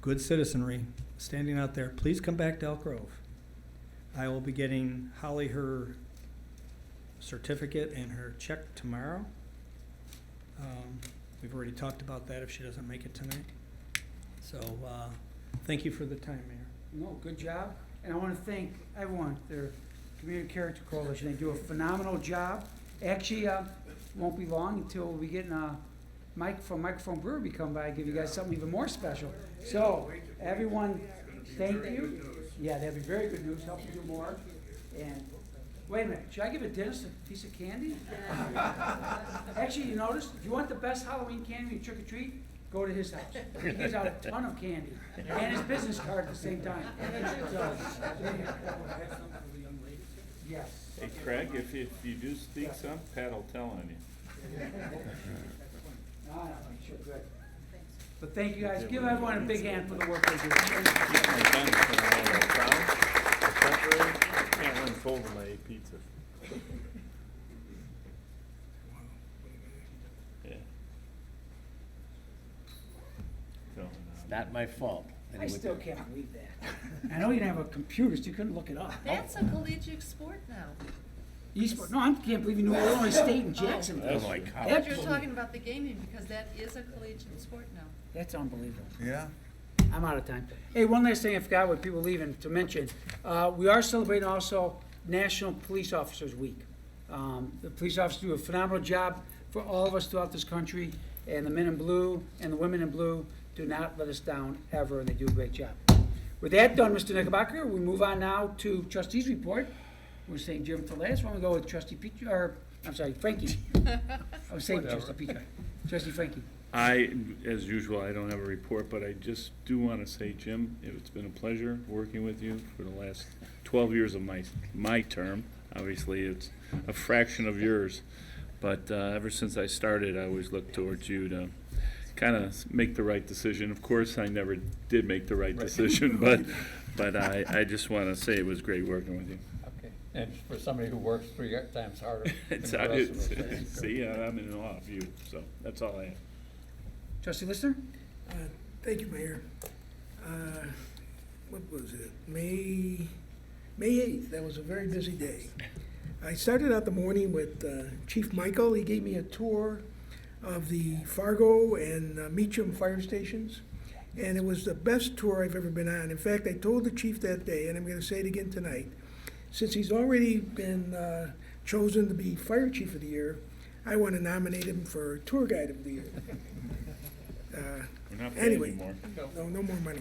good citizenry standing out there. Please come back to Elk Grove. I will be getting Holly her certificate and her check tomorrow. We've already talked about that if she doesn't make it tonight. So, thank you for the time, Mayor. No, good job. And I want to thank everyone, their Community Character Coalition. They do a phenomenal job. Actually, won't be long until we get Mike from Microphone Brewery come by and give you guys something even more special. So, everyone, thank you. Yeah, that'd be very good news, help you do more. And, wait a minute, should I give a dentist a piece of candy? Actually, you notice, if you want the best Halloween candy when you trick or treat, go to his house. He gives out a ton of candy, and his business card at the same time. So, yes. Hey Craig, if you do speak some, Pat will tell on you. No, sure, good. But thank you guys. Give everyone a big hand for the work they do. Keep my pen from all the crowd. Temporary, can't run cold when I ate pizza. Yeah. So, It's not my fault. I still can't believe that. I know you didn't have a computer, so you couldn't look it up. That's a collegiate sport now. Esport, no, I can't believe you knew Illinois State and Jacksonville. Oh my I God. thought you were talking about the gaming, because that is a collegiate sport now. That's unbelievable. Yeah. I'm out of time. Hey, one last thing I forgot with people leaving to mention. We are celebrating also National Police Officers Week. The police officers do a phenomenal job for all of us throughout this country, and the men in blue and the women in blue do not let us down ever, and they do a great job. With that done, Mr. Knickerbocker, we move on now to trustees' report. We're saying Jim for last. Why don't we go with Trustee Petrie, or, I'm sorry, Frankie. I was saying Trustee Petrie. Trustee Frankie. as usual, I don't have a report, but I just do want to say, Jim, it's been a pleasure working with you for the last 12 years of my term. Obviously, it's a fraction of yours, but ever since I started, I always looked towards you to kind of make the right decision. Of course, I never did make the right decision, but I just want to say it was great working with you. Okay. And for somebody who works 3 times harder than It's, the rest of us. it's, see, I'm in awe of you, so that's all I have. Trustee Lister? Thank you, Mayor. What was it? May 8th. That was a very busy day. I started out the morning with Chief Michael. He gave me a tour of the Fargo and Meacham fire stations, and it was the best tour I've ever been on. In fact, I told the chief that day, and I'm going to say it again tonight, since he's already been chosen to be Fire Chief of the Year, I want to nominate him for Tour Guide of the Year. We're not paying Anyway, anymore. no more money.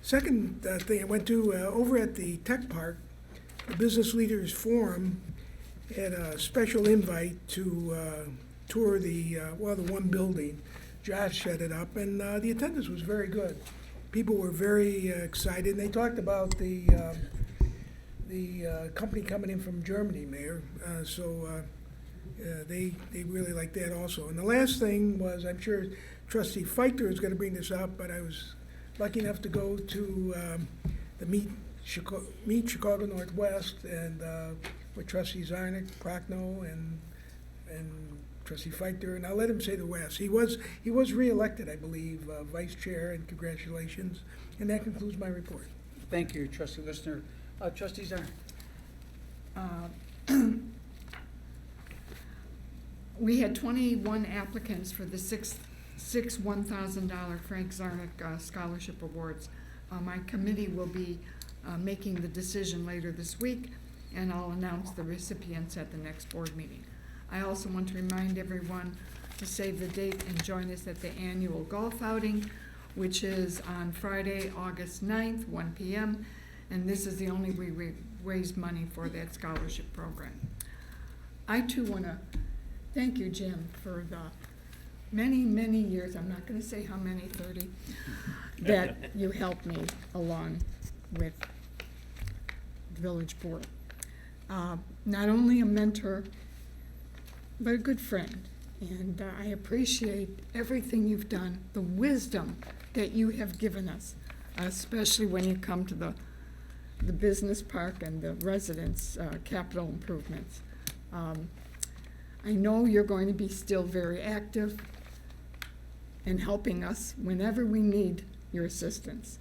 Second thing I went to, over at the Tech Park, the Business Leaders Forum had a special invite to tour the one building. Josh set it up, and the attendance was very good. People were very excited, and they talked about the company coming in from Germany, Mayor. They really liked that also. And the last thing was, I'm sure Trustee Feichter is going to bring this up, but I was lucky enough to go to the Meet Chicago Northwest, and with Trustee Zarnik, Prochnow, and Trustee Feichter, and I'll let him say the rest. He was reelected, I believe, Vice Chair, and congratulations. And that concludes my report. Thank you, Trustee Lister. Trustee Zarnik? We had 21 applicants for the six $1,000 Frank Zarnik Scholarship Awards. My committee will be making the decision later this week, and I'll announce the recipients at the next board meeting. I also want to remind everyone to save the date and join us at the annual golf outing, which is on Friday, August 9th, 1 p.m., and this is the only way we raise money for that scholarship program. I too want to thank you, Jim, for the many, many years, I'm not going to say how many, 30, that you helped me along with the village board. Not only a mentor, but a good friend. And I appreciate everything you've done, the wisdom that you have given us, especially when you come to the business park and the residents' capital improvements. I know you're going to be still very active in helping us whenever we need your assistance.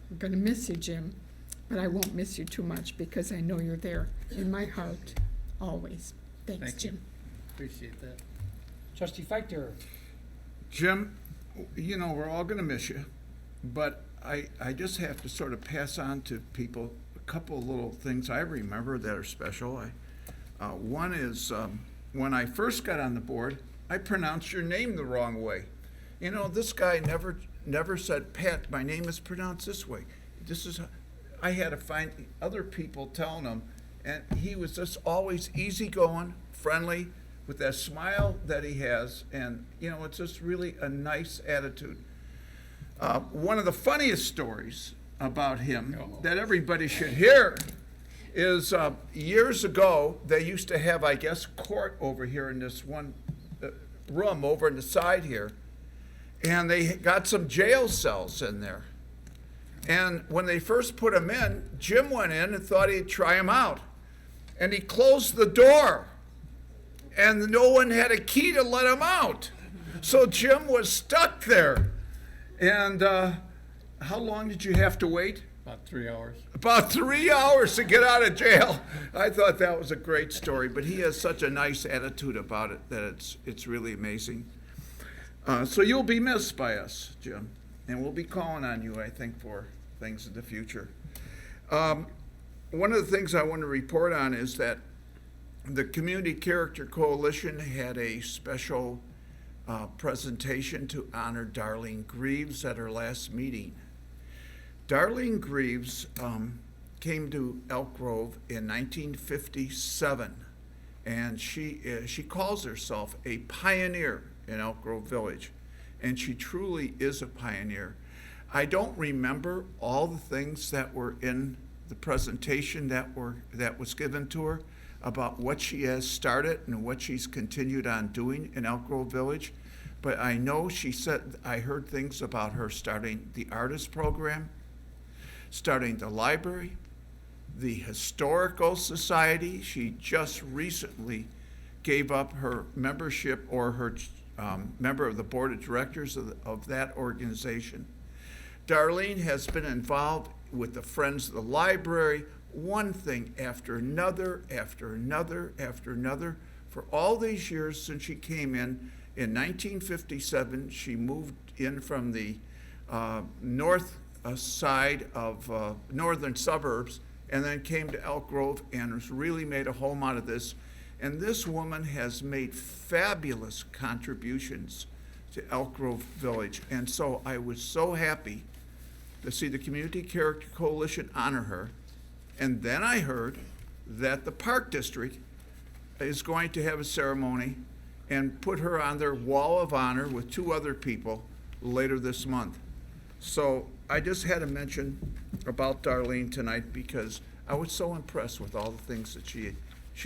I'm going to miss you, Jim, but I won't miss you too much because I know you're there in my heart always. Thanks, Thank you. Jim. Appreciate that. Trustee Feichter. Jim, you know, we're all gonna miss you, but I just have to sort of pass on to people a couple of little things I remember that are special. One is, when I first got on the board, I pronounced your name the wrong way. You know, this guy never said, Pat, my name is pronounced this way. I had to find other people telling him, and he was just always easygoing, friendly, with that smile that he has, and, you know, it's just really a nice attitude. One of the funniest stories about him that everybody should hear is years ago, they used to have, I guess, court over here in this one room over in the side here, and they got some jail cells in there. And when they first put him in, Jim went in and thought he'd try him out. And he closed the door, and no one had a key to let him out. So Jim was stuck there. And how long did you have to wait? About 3 hours. About 3 hours to get out of jail. I thought that was a great story, but he has such a nice attitude about it that it's really amazing. So you'll be missed by us, Jim, and we'll be calling on you, I think, for things in the future. One of the things I want to report on is that the Community Character Coalition had a special presentation to honor Darlene Greaves at her last meeting. Darlene Greaves came to Elk Grove in 1957, and she calls herself a pioneer in Elk Grove Village, and she truly is a pioneer. I don't remember all the things that were in the presentation that was given to her about what she has started and what she's continued on doing in Elk Grove Village, but I know she said, I heard things about her starting the artist program, starting the library, the historical society. She just recently gave up her membership or her member of the board of directors of that organization. Darlene has been involved with the Friends of the Library, one thing after another, after another, after another. For all these years since she came in 1957, she moved in from the north side of northern suburbs and then came to Elk Grove and has really made a home out of this. And this woman has made fabulous contributions to Elk Grove Village. And so I was so happy to see the Community Character Coalition honor her. And then I heard that the Park District is going to have a ceremony and put her on their wall of honor with 2 other people later this month. So I just had to mention about Darlene tonight because I was so impressed with all the things that she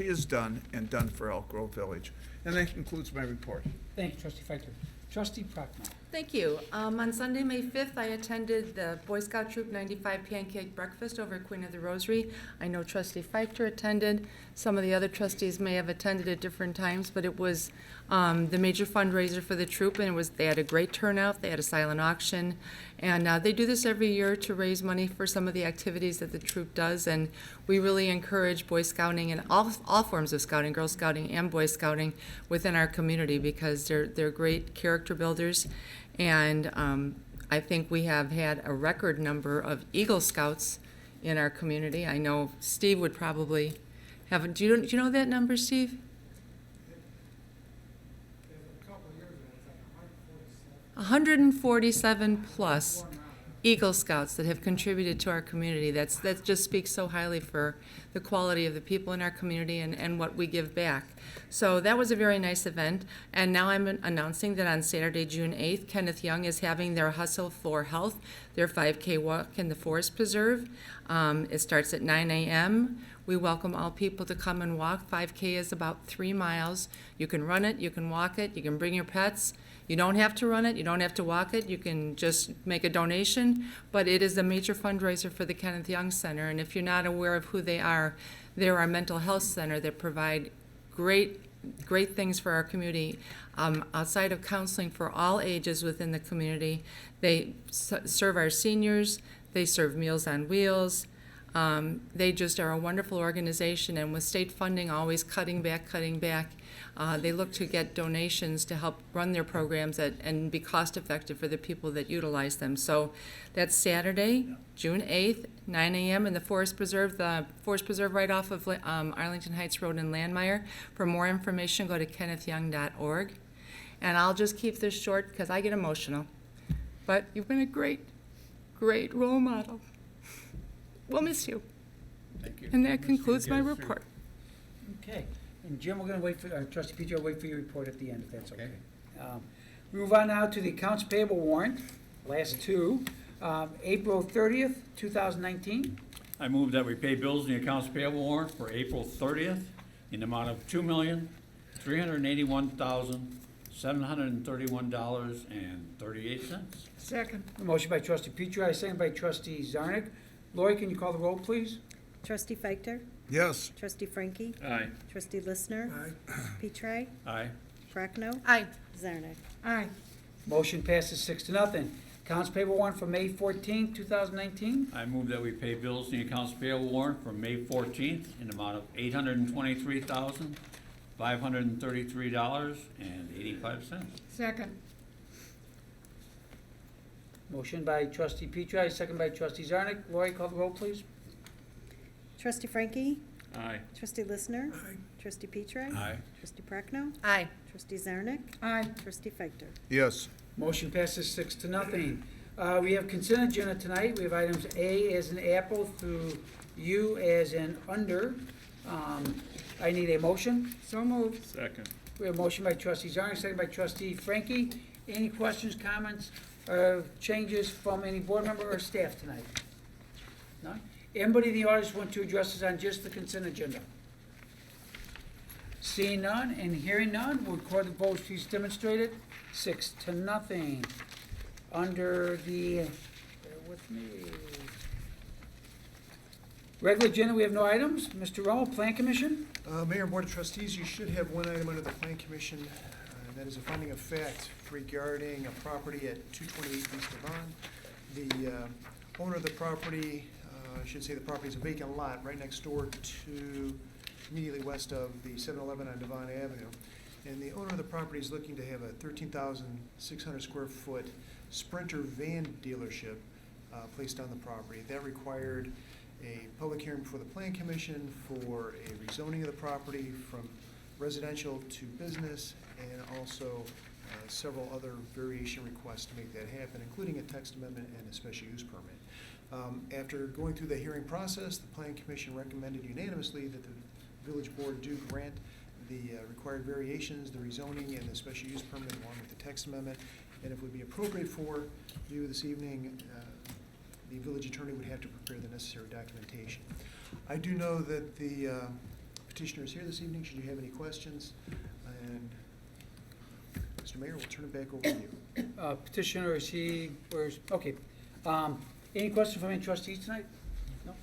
has done and done for Elk Grove Village. And that concludes my report. Thank you, Trustee Feichter. Trustee Prochnow. Thank you. On Sunday, May 5th, I attended the Boy Scout Troop 95 Pancake Breakfast over at Queen of the Rosary. I know Trustee Feichter attended. Some of the other trustees may have attended at different times, but it was the major fundraiser for the troop, and they had a great turnout. They had a silent auction, and they do this every year to raise money for some of the activities that the troop does, and we really encourage Boy Scouting and all forms of Scouting, Girl Scouting and Boy Scouting within our community because they're great character builders. And I think we have had a record number of Eagle Scouts in our community. I know Steve would probably have. Do you know that number, Steve? 147 plus Eagle Scouts that have contributed to our community. That just speaks so highly for the quality of the people in our community and what we give back. So that was a very nice event. And now I'm announcing that on Saturday, June 8th, Kenneth Young is having their Hustle for Health, their 5K walk in the Forest Preserve. It starts at 9 a.m. We welcome all people to come and walk. 5K is about 3 miles. You can run it, you can walk it, you can bring your pets. You don't have to run it, you don't have to walk it, you can just make a donation, but it is a major fundraiser for the Kenneth Young Center, and if you're not aware of who they are, they're our mental health center that provide great things for our community. Outside of counseling for all ages within the community, they serve our seniors, they serve Meals on Wheels, They just are a wonderful organization, and with state funding always cutting back, they look to get donations to help run their programs and be cost-effective for the people that utilize them. So that's Saturday, June 8th, 9 a.m. in the Forest Preserve right off of Arlington Heights Road in Landmeyer. For more information, go to kennethyoung.org. And I'll just keep this short because I get emotional. But you've been a great role model. We'll miss you. Thank you. And that concludes my report. Okay, and Jim, we're gonna wait for, trustee Petrie, I'll wait for your report at the end, if that's okay. We move on now to the accounts payable warrant, last two. April 30th, 2019. I move that we pay bills in the accounts payable warrant for April 30th in the amount of $2,381,731.38. Second. A motion by trustee Petrie, second by trustee Zarnik. Lori, can you call the roll, please? Trustee Feichter? Yes. Trustee Frankie? Aye. Trustee Listener? Aye. Petrie? Aye. Prochnow? Aye. Zarnik? Aye. Motion passes 6-0. Accounts payable warrant for May 14th, 2019. I move that we pay bills in the accounts payable warrant for May 14th in the amount of $823,533.85. Second. Motion by trustee Petrie, second by trustee Zarnik. Lori, call the roll, please. Trustee Frankie? Aye. Trustee Listener? Aye. Trustee Petrie? Aye. Trustee Prochnow? Aye. Trustee Zarnik? Aye. Trustee Feichter? Yes. Motion passes 6-0. We have consent agenda tonight. We have items A as in apple through U as in under. I need a motion. So moved. Second. We have a motion by trustee Zarnik, second by trustee Frankie. Any questions, comments, changes from any board member or staff tonight? None? Anybody in the audience want to address us on just the consent agenda? Seeing none and hearing none, we'll record the votes, please demonstrate it. 6-0. Under the, bear with me. Regular agenda, we have no items. Mr. Romo, Plan Commission? Mayor and Board of Trustees, you should have one item under the Plan Commission, and that is a finding of fact regarding a property at 228 East Devon. The owner of the property, I should say the property is a vacant lot right next door to, immediately west of the 7-Eleven on Devon Avenue. And the owner of the property is looking to have a 13,600 square foot Sprinter van dealership placed on the property. That required a public hearing before the Plan Commission for a rezoning of the property from residential to business, and also several other variation requests to make that happen, including a text amendment and a special use permit. After going through the hearing process, the Plan Commission recommended unanimously that the Village Board do grant the required variations, the rezoning, and the special use permit along with the text amendment. And if it would be appropriate for you this evening, the village attorney would have to prepare the necessary documentation. I do know that the petitioner is here this evening, should you have any questions. And Mr. Mayor, we'll turn it back over to you. Petitioner, is he, where's, okay. Any questions from any trustees tonight? No?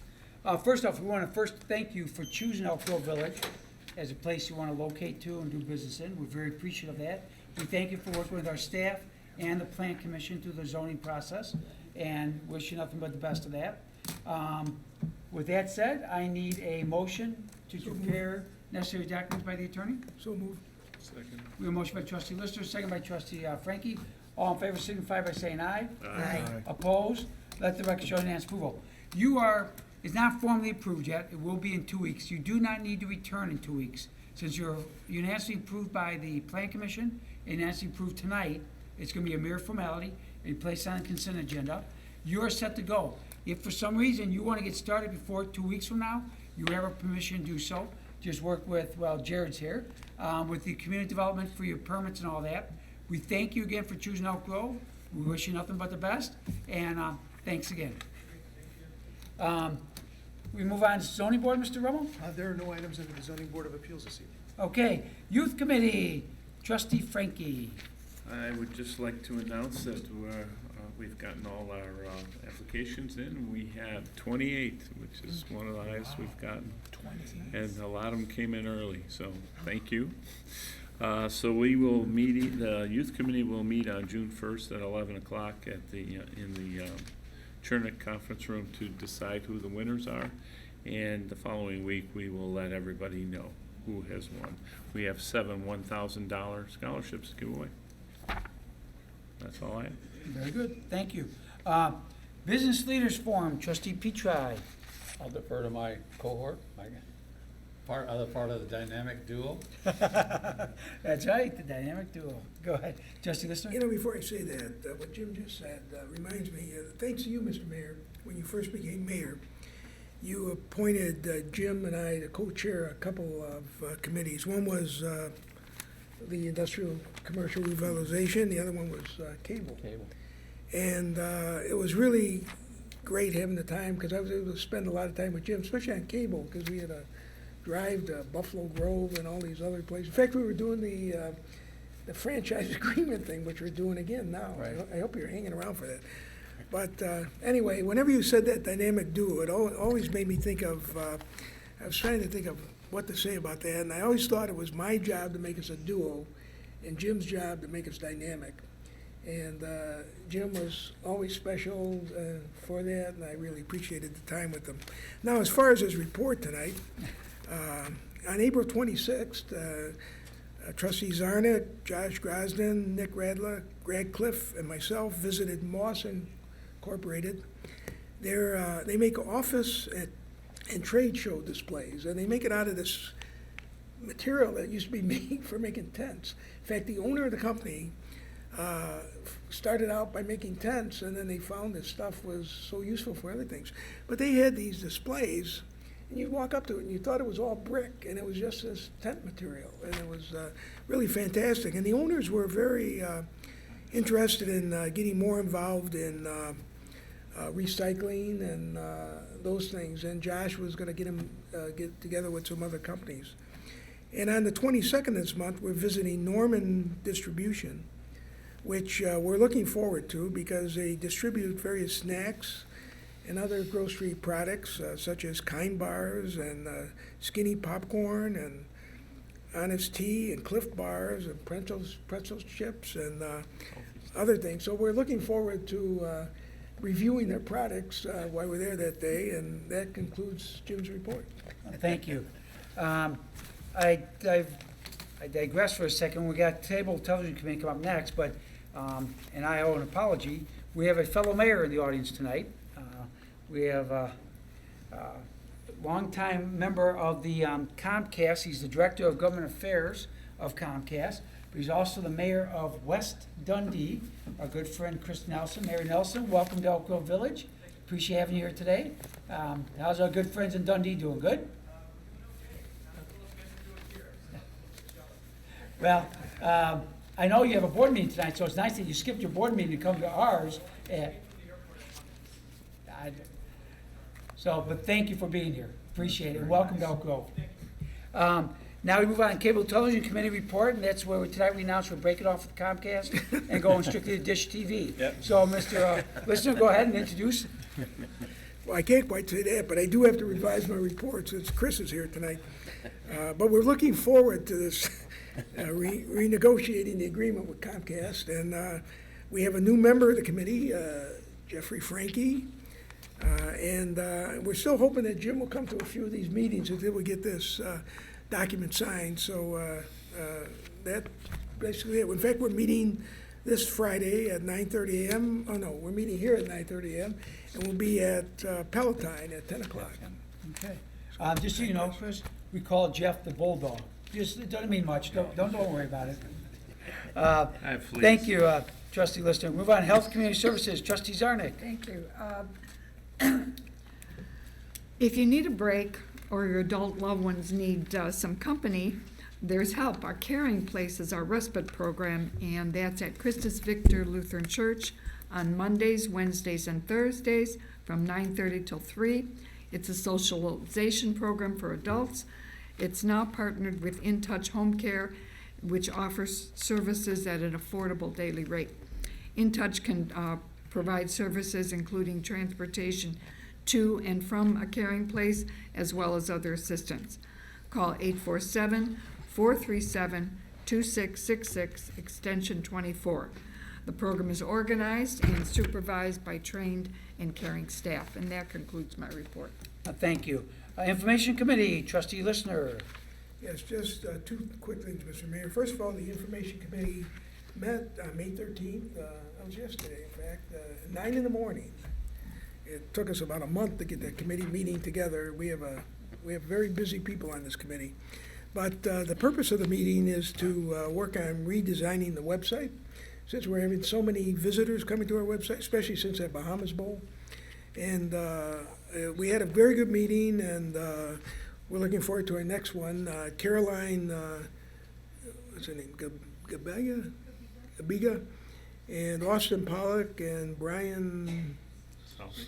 First off, we want to first thank you for choosing Elk Grove Village as a place you want to locate to and do business in. We're very appreciative of that. We thank you for working with our staff and the Plan Commission through the zoning process, and wish you nothing but the best of that. With that said, I need a motion to prepare necessary documents by the attorney. So moved. Second. We have a motion by trustee Lister, second by trustee Frankie. All in favor signify by saying aye. Aye. Opposed? Let the record show unanimous approval. It's not formally approved yet. It will be in 2 weeks. You do not need to return in 2 weeks. Since you're unanimously approved by the Plan Commission and unanimously approved tonight, it's going to be a mere formality and placed on the consent agenda. You're set to go. If for some reason you want to get started before 2 weeks from now, you have our permission to do so. Just work with, well, Jared's here, with the community development for your permits and all that. We thank you again for choosing Elk Grove. We wish you nothing but the best, and thanks again. We move on to zoning board, Mr. Rummel? There are no items under the Zoning Board of Appeals this evening. Okay, youth committee, trustee Frankie. I would just like to announce that we've gotten all our applications in. We have 28, which is one of the highest we've gotten. And a lot of them came in early, so thank you. So we will meet, the youth committee will meet on June 1st at 11 o'clock at in the Chernick Conference Room to decide who the winners are. And the following week, we will let everybody know who has won. We have 7 $1,000 scholarships to give away. That's all I have. Very good, thank you. Business Leaders Forum, trustee Petri. I'll defer to my cohort, my other part of the dynamic duo. That's right, the dynamic duo. Go ahead, trustee Lister. You know, before I say that, what Jim just said reminds me, thanks to you, Mr. Mayor, when you first became mayor, you appointed Jim and I to co-chair a couple of committees. One was the industrial commercial revitalization, the other one was cable. And it was really great having the time, because I was able to spend a lot of time with Jim, especially on cable, because we had to drive to Buffalo Grove and all these other places. In fact, we were doing the franchise agreement thing, which we're doing again now. Right. I hope you're hanging around for that. But anyway, whenever you said that dynamic duo, it always made me think of, I was trying to think of what to say about that, and I always thought it was my job to make us a duo and Jim's job to make us dynamic. And Jim was always special for that, and I really appreciated the time with him. Now, as far as his report tonight, on April 26th, Trustee Zarnik, Josh Grosden, Nick Radler, Greg Cliff, and myself visited Moss Incorporated. They make office and trade show displays, and they make it out of this material that used to be made for making tents. In fact, the owner of the company started out by making tents, and then they found this stuff was so useful for other things. But they had these displays, and you'd walk up to it, and you thought it was all brick, and it was just this tent material, and it was really fantastic. And the owners were very interested in getting more involved in recycling and those things, and Josh was going to get together with some other companies. And on the 22nd this month, we're visiting Norman Distribution, which we're looking forward to because they distribute various snacks and other grocery products such as Kind bars and Skinny popcorn and Honest Tea and Cliff bars and pretzels chips and other things. So we're looking forward to reviewing their products while we're there that day, and that concludes Jim's report. Thank you. I digress for a second. We got Cable Television Committee come up next, but, and I owe an apology. We have a fellow mayor in the audience tonight. We have a longtime member of the Comcast. He's the Director of Government Affairs of Comcast, but he's also the mayor of West Dundee, our good friend Chris Nelson. Mayor Nelson, welcome to Elk Grove Village. Appreciate having you here today. How's our good friends in Dundee doing? Good? Well, I know you have a board meeting tonight, so it's nice that you skipped your board meeting to come to ours. But thank you for being here. Appreciate it. Welcome to Elk Grove. Now we move on to Cable Television Committee report, and that's where tonight we announce we're breaking off with Comcast and going strictly to Dish TV. Yep. So, Mr. Listener, go ahead and introduce. Well, I can't quite say that, but I do have to revise my report since Chris is here tonight. But we're looking forward to this renegotiating the agreement with Comcast, and we have a new member of the committee, Jeffrey Frankie, and we're still hoping that Jim will come to a few of these meetings until we get this document signed. So that's basically it. In fact, we're meeting this Friday at 9:30 a.m. Oh no, we're meeting here at 9:30 a.m. and we'll be at Palatine at 10 o'clock. Okay. Just so you know, Chris, we call Jeff the Bulldog. It doesn't mean much. Don't worry about it. Thank you, Trustee Lister. Move on. Health Community Services, Trustee Zarnik. Thank you. If you need a break or your adult loved ones need some company, there's help. Our Caring Place is our respite program, and that's at Christus Victor Lutheran Church on Mondays, Wednesdays, and Thursdays from 9:30 till 3. It's a socialization program for adults. It's now partnered with In Touch Home Care, which offers services at an affordable daily rate. In Touch can provide services including transportation to and from a caring place, as well as other assistance. Call 847-437-2666, extension 24. The program is organized and supervised by trained and caring staff. And that concludes my report. Thank you. Information Committee, Trustee Listener. Yes, just two quick things, Mr. Mayor. First of all, the Information Committee met on May 13th. That was yesterday, in fact, 9 in the morning. It took us about a month to get that committee meeting together. We have very busy people on this committee. But the purpose of the meeting is to work on redesigning the website. Since we're having so many visitors coming to our website, especially since that Bahamas Bowl. And we had a very good meeting, and we're looking forward to our next one. Caroline, what's her name, Gabiga, and Austin Pollock, and Brian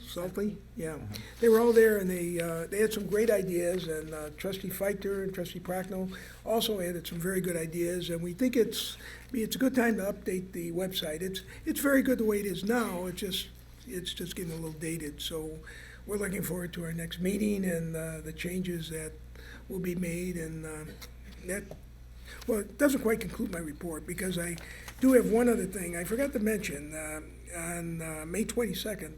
Salty, yeah. They were all there, and they had some great ideas, and Trustee Feiter and Trustee Prochnow also added some very good ideas, and we think it's a good time to update the website. It's very good the way it is now. It's just getting a little dated, so we're looking forward to our next meeting and the changes that will be made, and well, it doesn't quite conclude my report, because I do have one other thing. I forgot to mention, on May 22nd,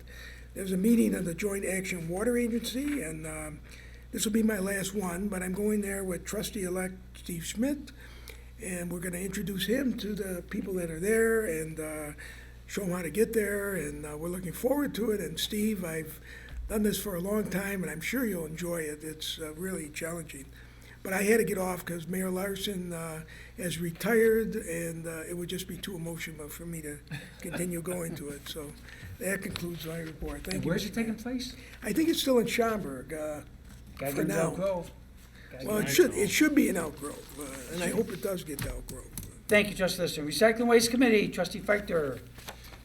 there's a meeting of the Joint Action Water Agency, and this will be my last one, but I'm going there with Trustee-elect Steve Schmidt, and we're going to introduce him to the people that are there and show them how to get there, and we're looking forward to it. And Steve, I've done this for a long time, and I'm sure you'll enjoy it. It's really challenging. But I had to get off because Mayor Larson has retired, and it would just be too emotional for me to continue going to it. So that concludes my report. Thank you. Where's it taking place? I think it's still in Schaumburg Gotta for get to now. Elk Grove. Well, it should be in Elk Grove, and I hope it does get to Elk Grove. Thank you, Trustee Lister. Recycling Waste Committee, Trustee Feiter.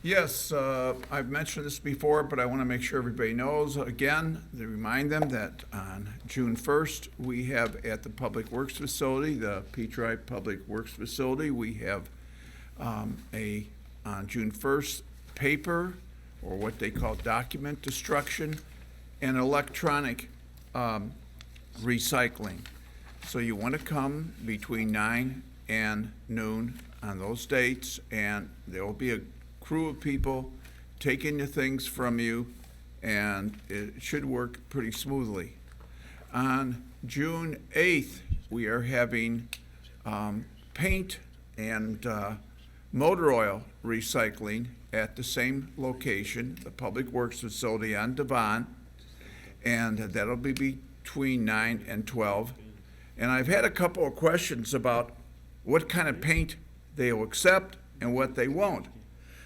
Yes, I've mentioned this before, but I want to make sure everybody knows, again, to remind them that on June 1st, we have at the Public Works Facility, the Petrie Public Works Facility, we have on June 1st, paper, or what they call document destruction, and electronic recycling. So you want to come between 9 and noon on those dates, and there will be a crew of people taking the things from you, and it should work pretty smoothly. On June 8th, we are having paint and motor oil recycling at the same location, the Public Works Facility on Devon, and that'll be between 9 and 12. And I've had a couple of questions about what kind of paint they will accept and what they won't.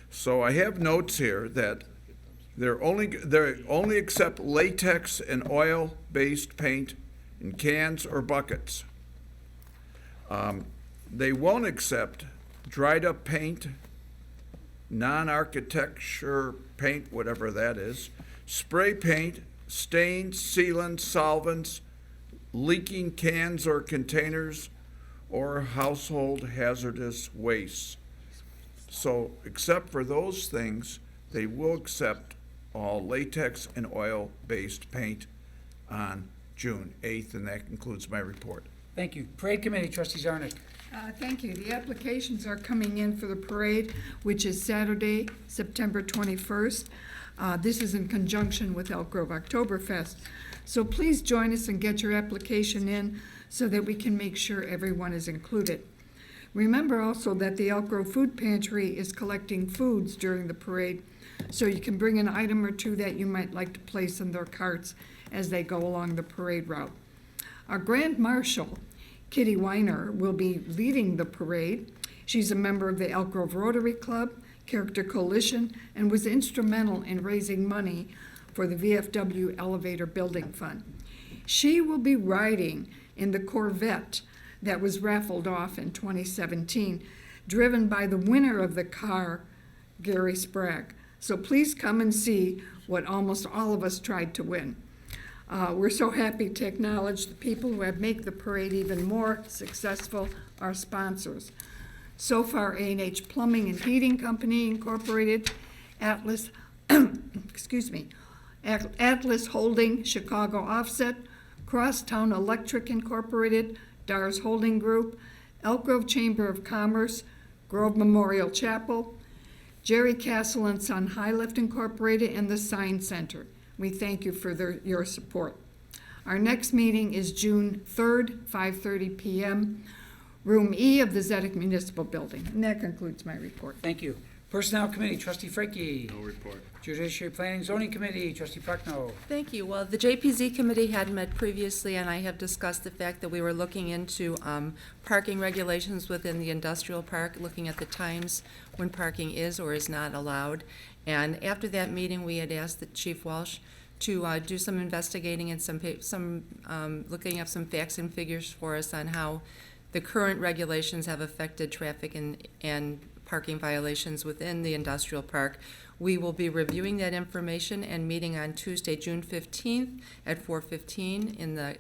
So I have notes here that they only accept latex and oil-based paint in cans or buckets. They won't accept dried-up paint, non-architecture paint, whatever that is, spray paint, stains, sealants, solvents, leaking cans or containers, or household hazardous wastes. So, except for those things, they will accept all latex and oil-based paint on June 8th, and that concludes my report. Thank you. Parade Committee, Trustee Zarnik. Thank you. The applications are coming in for the parade, which is Saturday, September 21st. This is in conjunction with Elk Grove Oktoberfest. So please join us and get your application in so that we can make sure everyone is included. Remember also that the Elk Grove Food Pantry is collecting foods during the parade, so you can bring an item or two that you might like to place in their carts as they go along the parade route. Our Grand Marshal, Kitty Weiner, will be leading the parade. She's a member of the Elk Grove Rotary Club, Character Coalition, and was instrumental in raising money for the VFW Elevator Building Fund. She will be riding in the Corvette that was raffled off in 2017, driven by the winner of the car, Gary Sprague. So please come and see what almost all of us tried to win. We're so happy to acknowledge the people who have made the parade even more successful, our sponsors. So far, A&H Plumbing and Heating Company Incorporated, Atlas, Atlas Holding, Chicago Offset, Crosstown Electric Incorporated, Dars Holding Group, Elk Grove Chamber of Commerce, Grove Memorial Chapel, Jerry Castle and Son High Lift Incorporated, and the Sign Center. We thank you for your support. Our next meeting is June 3rd, 5:30 p.m., Room E of the Zedek Municipal Building. And that concludes my report. Thank you. Personnel Committee, Trustee Frankie. No report. Judiciary Planning Zoning Committee, Trustee Prochnow. Thank you. Well, the JPZ committee had met previously, and I have discussed the fact that we were looking into parking regulations within the industrial park, looking at the times when parking is or is not allowed. And after that meeting, we had asked the Chief Walsh to do some investigating and some looking up some facts and figures for us on how the current regulations have affected traffic and parking violations within the industrial park. We will be reviewing that information and meeting on Tuesday, June 15th at 4:15 in the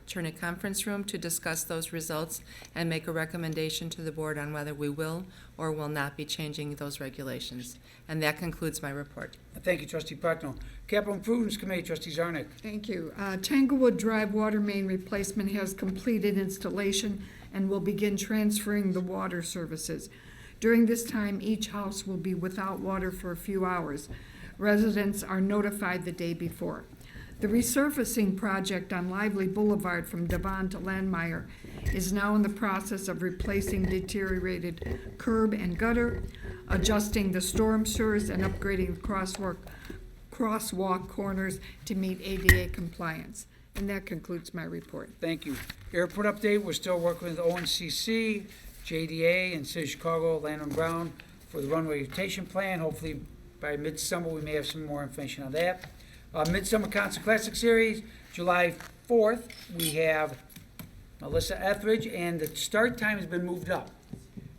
Chernick Conference Room to discuss those results and make a recommendation to the board on whether we will or will not be changing those regulations. And that concludes my report. Thank you, Trustee Prochnow. Capital Improvements Committee, Trustee Zarnik. Thank you. Tanglewood Drive water main replacement has completed installation and will begin transferring the water services. During this time, each house will be without water for a few hours. Residents are notified the day before. The resurfacing project on Lively Boulevard from Devon to Landmeyer is now in the process of replacing deteriorated curb and gutter, adjusting the storm sewers, and upgrading the crosswalk corners to meet ADA compliance. And that concludes my report. Thank you. Airport update, we're still working with ONCC, JDA, and City of Chicago, Land and Brown for the runway rotation plan. Hopefully by midsummer, we may have some more information on that. Midsummer Concert Classic Series, July 4th, we have Melissa Etheridge, and the start time has been moved up.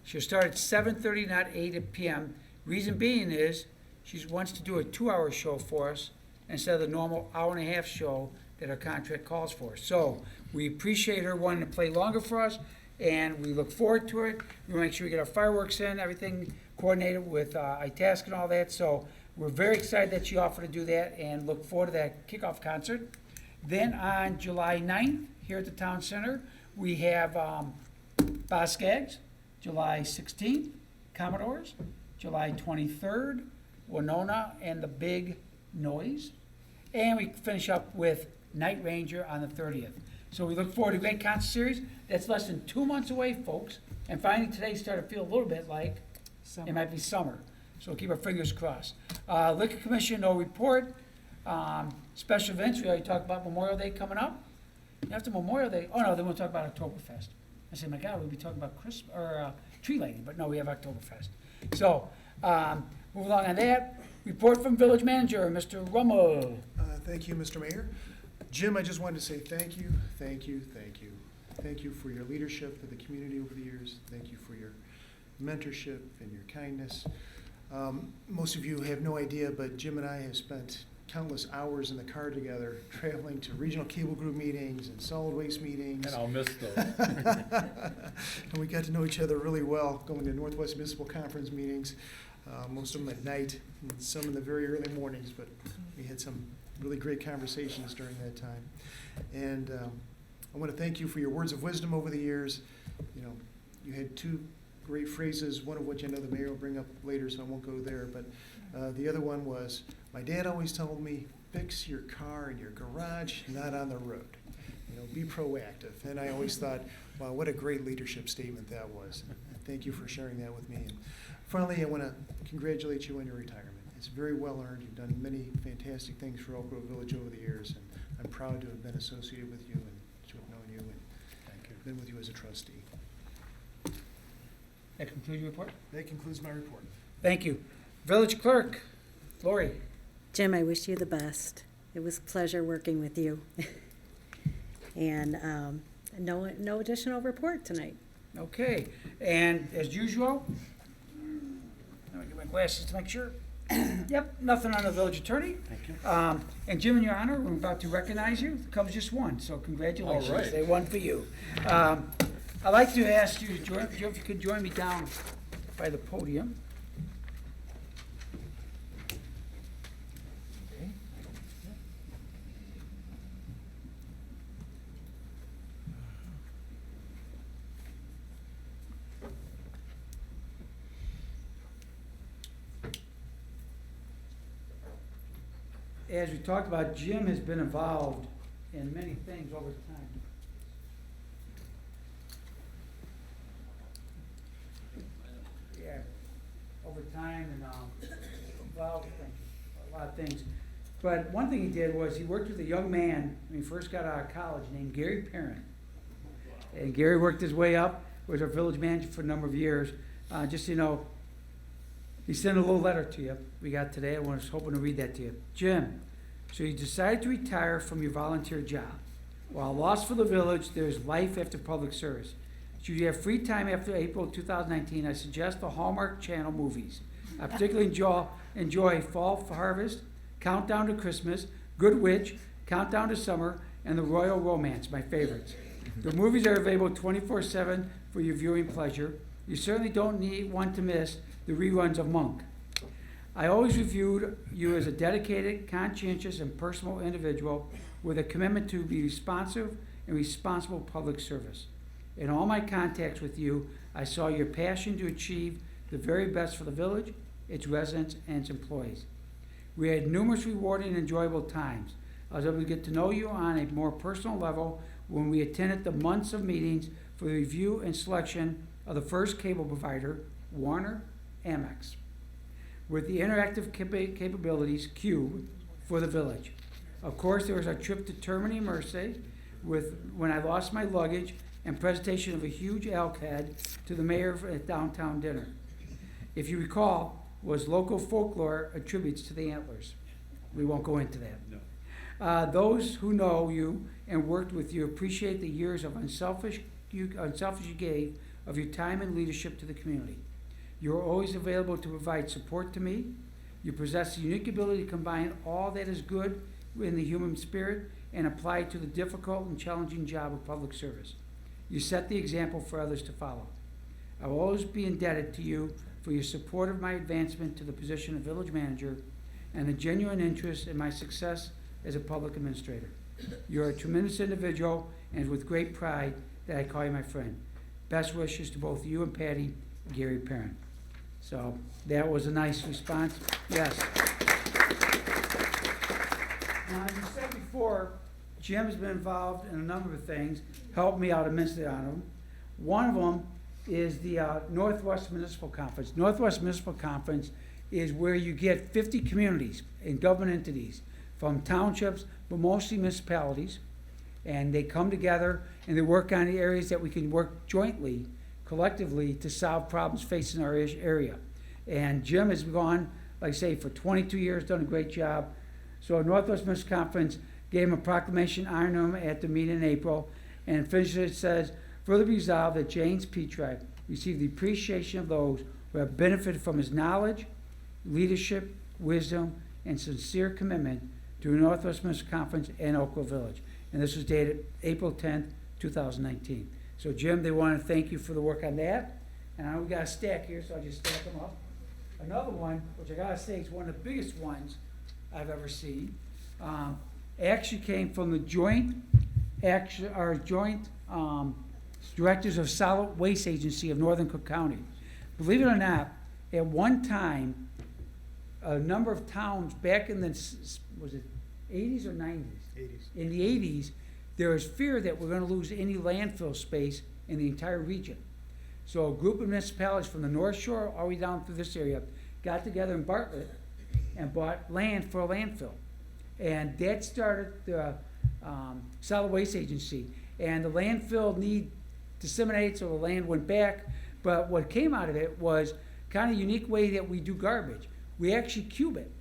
She'll start at 7:30, not 8 p.m. Reason being is she wants to do a 2-hour show for us instead of the normal hour-and-a-half show that our contract calls for. So we appreciate her wanting to play longer for us, and we look forward to it. We make sure we get our fireworks in, everything coordinated with ITASC and all that. So we're very excited that she offered to do that and look forward to that kickoff concert. Then on July 9th, here at the Town Center, we have Boskaggs. July 16th, Commodores. July 23rd, Winona and the Big Noise. And we finish up with Night Ranger on the 30th. So we look forward to a great concert series. That's less than 2 months away, folks. And finally, today started to feel a little bit like it might be summer. So we'll keep our fingers crossed. Liquor Commission, no report. Special events, we already talked about Memorial Day coming up. After Memorial Day, oh no, then we'll talk about Oktoberfest. I said, my God, we'll be talking about Christmas or tree lighting, but no, we have Oktoberfest. So, move along on that. Report from Village Manager, Mr. Rummel. Thank you, Mr. Mayor. Jim, I just wanted to say thank you, thank you, thank you. Thank you for your leadership of the community over the years. Thank you for your mentorship and your kindness. Most of you have no idea, but Jim and I have spent countless hours in the car together, traveling to regional cable group meetings and solid waste meetings. And I'll miss those. And we got to know each other really well, going to Northwest Municipal Conference meetings, most of them at night, and some in the very early mornings, but we had some really great conversations during that time. And I want to thank you for your words of wisdom over the years. You know, you had two great phrases, one of which I know the mayor will bring up later, so I won't go there, but the other one was, my dad always told me, fix your car in your garage, not on the road. You know, be proactive. And I always thought, wow, what a great leadership statement that was. Thank you for sharing that with me. And finally, I want to congratulate you on your retirement. It's very well earned. You've done many fantastic things for Elk Grove Village over the years, and I'm proud to have been associated with you and to have known you and been with you as a trustee. That concludes your report? That concludes my report. Thank you. Village Clerk, Lori. Jim, I wish you the best. It was a pleasure working with you. And no additional report tonight. Okay, and as usual, let me get my glasses to make sure. Yep, nothing on the village attorney. Thank you. And Jim, in your honor, we're about to recognize you. The Cubs just won, so congratulations. All right. They won for you. I'd like to ask you to join, Jim, if you could join me down by the podium. Okay. as we talked about, Jim has been involved in many things over time. Yeah, over time and involved in a lot of things. But one thing he did was he worked with a young man when he first got out of college named Gary Perrin. And Gary worked his way up, was our village manager for a number of years. Just so you know, he sent a little letter to you we got today. I was hoping to read that to you. Jim, so you decided to retire from your volunteer job. While lost for the village, there's life after public service. Should you have free time after April 2019, I suggest the Hallmark Channel movies. I particularly enjoy Fall Harvest, Countdown to Christmas, Good Witch, Countdown to Summer, and The Royal Romance, my favorites. The movies are available 24/7 for your viewing pleasure. You certainly don't want to miss the reruns of Monk. I always reviewed you as a dedicated, conscientious, and personal individual with a commitment to be responsive and responsible public service. In all my contacts with you, I saw your passion to achieve the very best for the village, its residents, and its employees. We had numerous rewarding and enjoyable times. I was able to get to know you on a more personal level when we attended the months of meetings for the review and selection of the first cable provider, Warner Amex, with the interactive capabilities Cube for the village. Of course, there was our trip to Termini Mercy when I lost my luggage and presentation of a huge elk head to the mayor at downtown dinner. If you recall, was local folklore attributes to the antlers. We won't go into that. No. Those who know you and worked with you appreciate the years of unselfish you gave of your time and leadership to the community. You are always available to provide support to me. You possess the unique ability to combine all that is good in the human spirit and apply it to the difficult and challenging job of public service. You set the example for others to follow. I will always be indebted to you for your support of my advancement to the position of village manager and the genuine interest in my success as a public administrator. You're a tremendous individual, and it's with great pride that I call you my friend. Best wishes to both you and Patty, Gary Perrin. So that was a nice response. Yes. Now, as you said before, Jim's been involved in a number of things, helped me out immensely on them. One of them is the Northwest Municipal Conference. Northwest Municipal Conference is where you get 50 communities and government entities from townships, but mostly municipalities, and they come together and they work on the areas that we can work jointly, collectively, to solve problems facing our area. And Jim has gone, like I say, for 22 years, done a great job. So Northwest Municipal Conference gave him a proclamation honoring him at the meeting in April, and finishes it says, further resolved that James Petri receive the appreciation of those who have benefited from his knowledge, leadership, wisdom, and sincere commitment to the Northwest Municipal Conference and Oakville Village. And this was dated April 10th, 2019. So Jim, they want to thank you for the work on that. And now we got a stack here, so I'll just stack them up. Another one, which I gotta say is one of the biggest ones I've ever seen, actually came from the joint Directors of Solid Waste Agency of Northern Cook County. Believe it or not, at one time, a number of towns back in the, was it 80s or 90s? 80s. In the 80s, there was fear that we're going to lose any landfill space in the entire region. So a group of municipalities from the North Shore all the way down through this area got together in Bartlett and bought land for a landfill. And that started the Solid Waste Agency. And the landfill need disseminated, so the land went back. But what came out of it was kind of a unique way that we do garbage. We actually cube it.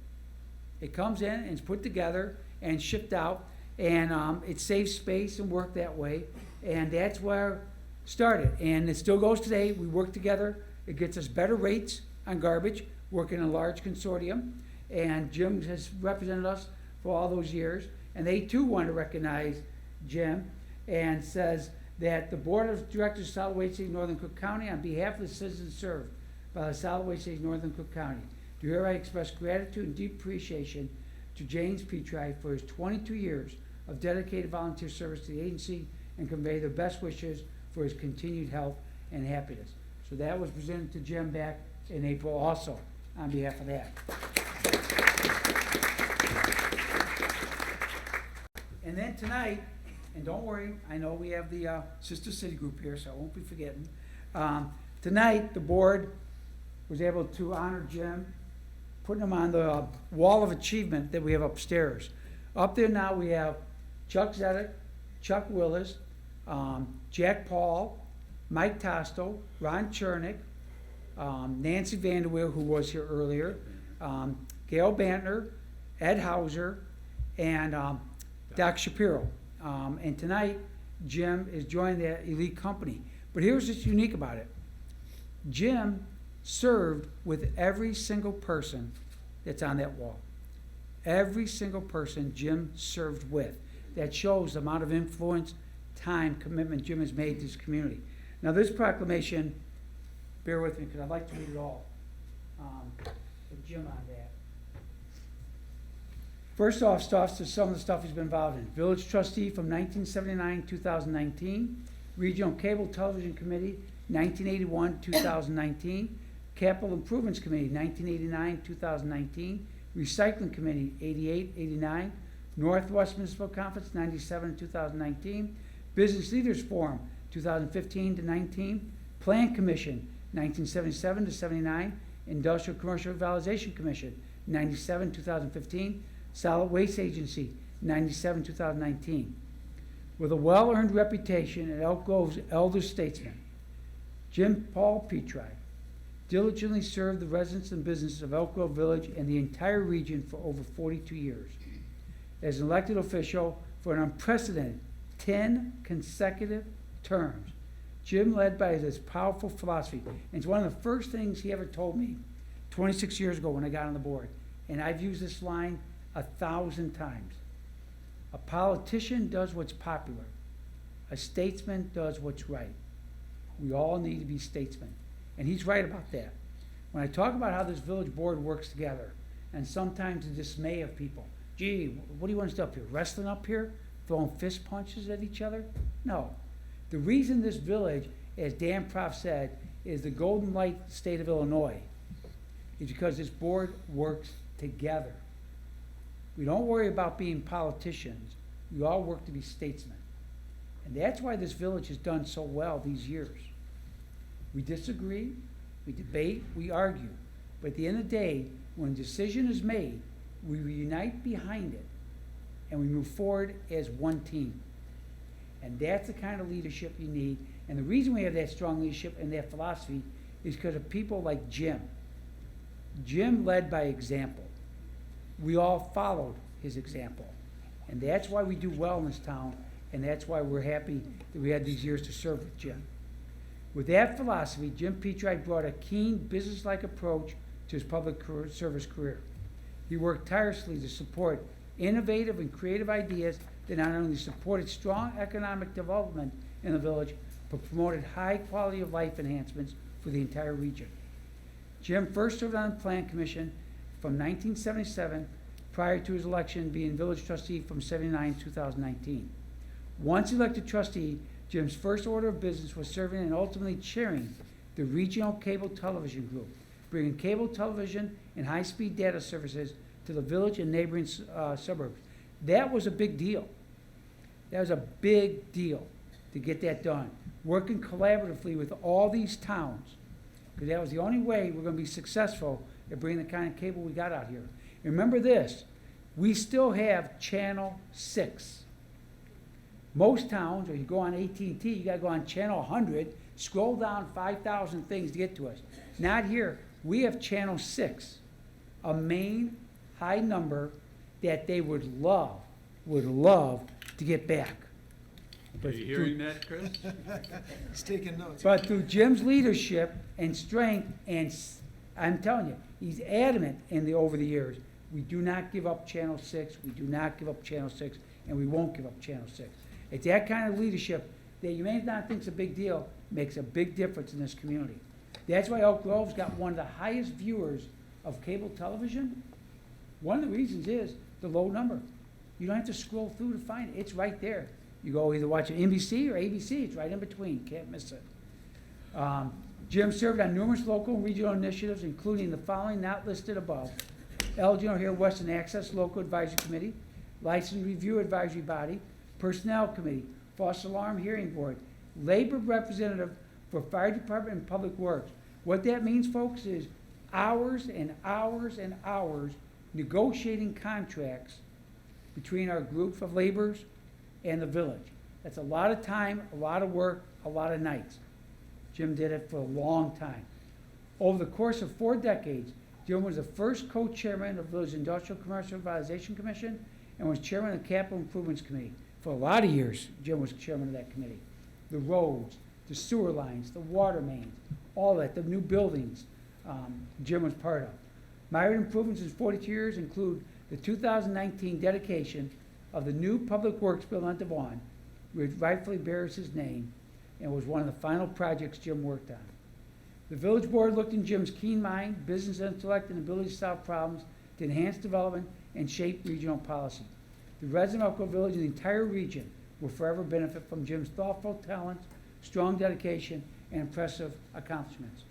It comes in and it's put together and shipped out, and it saves space and work that way. And that's where it started. And it still goes today. We work together. It gets us better rates on garbage, working in a large consortium. And Jim has represented us for all those years. And they too want to recognize Jim, and says that the Board of Directors of Solid Waste Agency Northern Cook County, on behalf of the citizens served by the Solid Waste Agency Northern Cook County, do hereby express gratitude and deep appreciation to James Petri for his 22 years of dedicated volunteer service to the agency, and convey their best wishes for his continued health and happiness. So that was presented to Jim back in April also, on behalf of that. And then tonight, and don't worry, I know we have the Sister City group here, so I won't be forgetting. Tonight, the board was able to honor Jim, putting him on the wall of achievement that we have upstairs. Up there now, we have Chuck Zedek, Chuck Willis, Jack Paul, Mike Tosto, Ron Chernick, Nancy Vanderweel, who was here earlier, Gail Bantner, Ed Hauser, and Doc Shapiro. And tonight, Jim is joining that elite company. But here's what's unique about it. Jim served with every single person that's on that wall. Every single person Jim served with. That shows the amount of influence, time, commitment Jim has made to his community. Now this proclamation, bear with me because I'd like to read it all. With Jim on that. First off, starts to some of the stuff he's been involved in. Village trustee from 1979-2019. Regional Cable Television Committee, 1981-2019. Capital Improvements Committee, 1989-2019. Recycling Committee, 88-89. Northwest Municipal Conference, 97-2019. Business Leaders Forum, 2015-19. Plan Commission, 1977-79. Industrial Commercial Revitalization Commission, 97-2015. Solid Waste Agency, 97-2019. With a well-earned reputation as Elk Grove's elder statesman, Jim Paul Petri diligently served the residents and businesses of Elk Grove Village and the entire region for over 42 years. As an elected official for an unprecedented 10 consecutive terms, Jim led by his powerful philosophy. And it's one of the first things he ever told me 26 years ago when I got on the board. And I've used this line 1,000 times. A politician does what's popular. A statesman does what's right. We all need to be statesmen. And he's right about that. When I talk about how this village board works together, and sometimes the dismay of people, gee, what do you want us to do up here? Wrestling up here? Throwing fist punches at each other? No. The reason this village, as Dan Prof said, is the Golden Light state of Illinois is because this board works together. We don't worry about being politicians. We all work to be statesmen. And that's why this village has done so well these years. We disagree, we debate, we argue. But at the end of the day, when a decision is made, we unite behind it and we move forward as one team. And that's the kind of leadership you need. And the reason we have that strong leadership and that philosophy is because of people like Jim. Jim led by example. We all followed his example. And that's why we do well in this town, and that's why we're happy that we had these years to serve with Jim. With that philosophy, Jim Petri brought a keen, business-like approach to his public service career. He worked tirelessly to support innovative and creative ideas that not only supported strong economic development in the village, but promoted high quality of life enhancements for the entire region. Jim first served on the Plan Commission from 1977, prior to his election being village trustee from 79 to 2019. Once elected trustee, Jim's first order of business was serving and ultimately chairing the Regional Cable Television Group, bringing cable television and high-speed data services to the village and neighboring suburbs. That was a big deal. That was a big deal to get that done. Working collaboratively with all these towns, because that was the only way we're going to be successful at bringing the kind of cable we got out here. And remember this, we still have Channel 6. Most towns, or you go on AT&T, you got to go on Channel 100, scroll down 5,000 things to get to us. Not here. We have Channel 6, a main high number that they would love to get back. Are you hearing that, Chris? He's taking notes. But through Jim's leadership and strength, and I'm telling you, he's adamant over the years, we do not give up Channel 6, we do not give up Channel 6, and we won't give up Channel 6. It's that kind of leadership that you may not think is a big deal, makes a big difference in this community. That's why Elk Grove's got one of the highest viewers of cable television. One of the reasons is the low number. You don't have to scroll through to find it. It's right there. You go either watch NBC or ABC. It's right in between. Can't miss it. Jim served on numerous local and regional initiatives, including the following not listed above: Elgin O'Hare Western Access Local Advisory Committee, License Review Advisory Body, Personnel Committee, False Alarm Hearing Board, Labor Representative for Fire Department and Public Works. What that means, folks, is hours and hours and hours negotiating contracts between our group of laborers and the village. That's a lot of time, a lot of work, a lot of nights. Jim did it for a long time. Over the course of 4 decades, Jim was the first co-chairman of the Village Industrial Commercial Revitalization Commission and was chairman of the Capital Improvements Committee. For a lot of years, Jim was chairman of that committee. The roads, the sewer lines, the water mains, all that, the new buildings, Jim was part of. My improvements in 42 years include the 2019 dedication of the new Public Works building on Devon, which rightfully bears his name, and was one of the final projects Jim worked on. The village board looked in Jim's keen mind, business intellect, and ability to solve problems to enhance development and shape regional policy. The residents of Elk Grove Village and the entire region will forever benefit from Jim's thoughtful talent, strong dedication, and impressive accomplishments.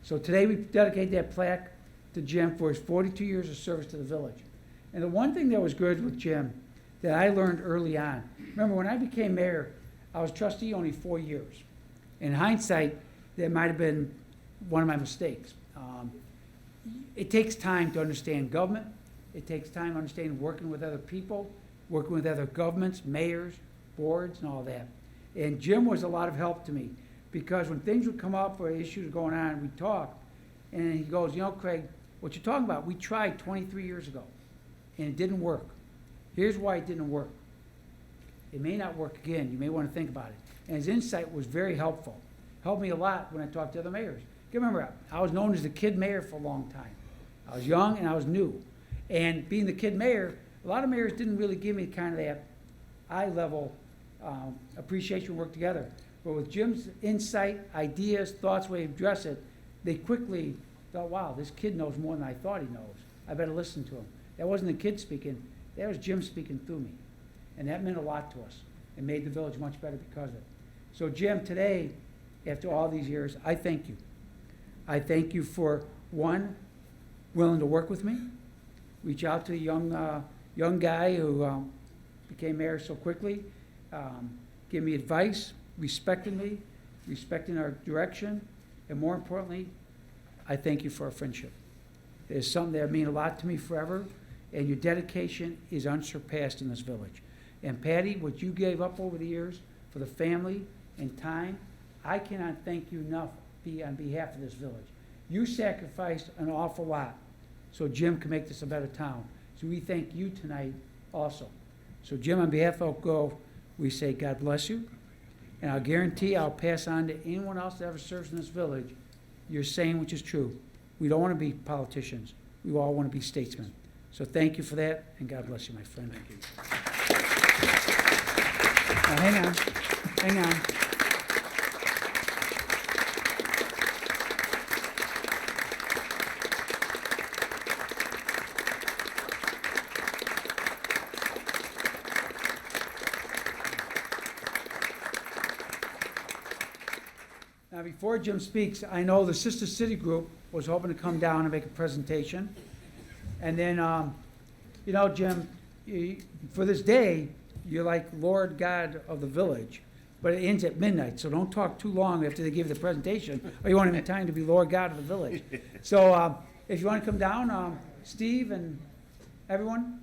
So today we dedicate that plaque to Jim for his 42 years of service to the village. And the one thing that was good with Jim that I learned early on, remember when I became mayor, I was trustee only 4 years. In hindsight, that might have been one of my mistakes. It takes time to understand government. It takes time to understand working with other people, working with other governments, mayors, boards, and all that. And Jim was a lot of help to me because when things would come up or issues were going on, we'd talk. And he goes, you know, Craig, what you're talking about, we tried 23 years ago, and it didn't work. Here's why it didn't work. It may not work again. You may want to think about it. And his insight was very helpful. Helped me a lot when I talked to other mayors. Remember, I was known as the kid mayor for a long time. I was young and I was new. And being the kid mayor, a lot of mayors didn't really give me kind of that eye-level appreciation work together. But with Jim's insight, ideas, thoughts, way to address it, they quickly thought, wow, this kid knows more than I thought he knows. I better listen to him. That wasn't the kid speaking, that was Jim speaking through me. And that meant a lot to us. It made the village much better because of it. So Jim, today, after all these years, I thank you. I thank you for, one, willing to work with me, reach out to a young guy who became mayor so quickly, give me advice, respecting me, respecting our direction, and more importantly, I thank you for our friendship. It's something that means a lot to me forever, and your dedication is unsurpassed in this village. And Patty, what you gave up over the years for the family and time, I cannot thank you enough on behalf of this village. You sacrificed an awful lot so Jim can make this a better town. So we thank you tonight also. So Jim, on behalf of Elk Grove, we say God bless you. And I'll guarantee I'll pass on to anyone else that ever serves in this village, you're saying which is true. We don't want to be politicians. We all want to be statesmen. So thank you for that, and God bless you, my friend. Thank you. Now, hang on. Hang on. Now, before Jim speaks, I know the Sister City Group was hoping to come down and make a presentation. And then, you know, Jim, for this day, you're like Lord God of the village, but it ends at midnight, so don't talk too long after they give the presentation, or you won't have time to be Lord God of the village. So if you want to come down, Steve and everyone?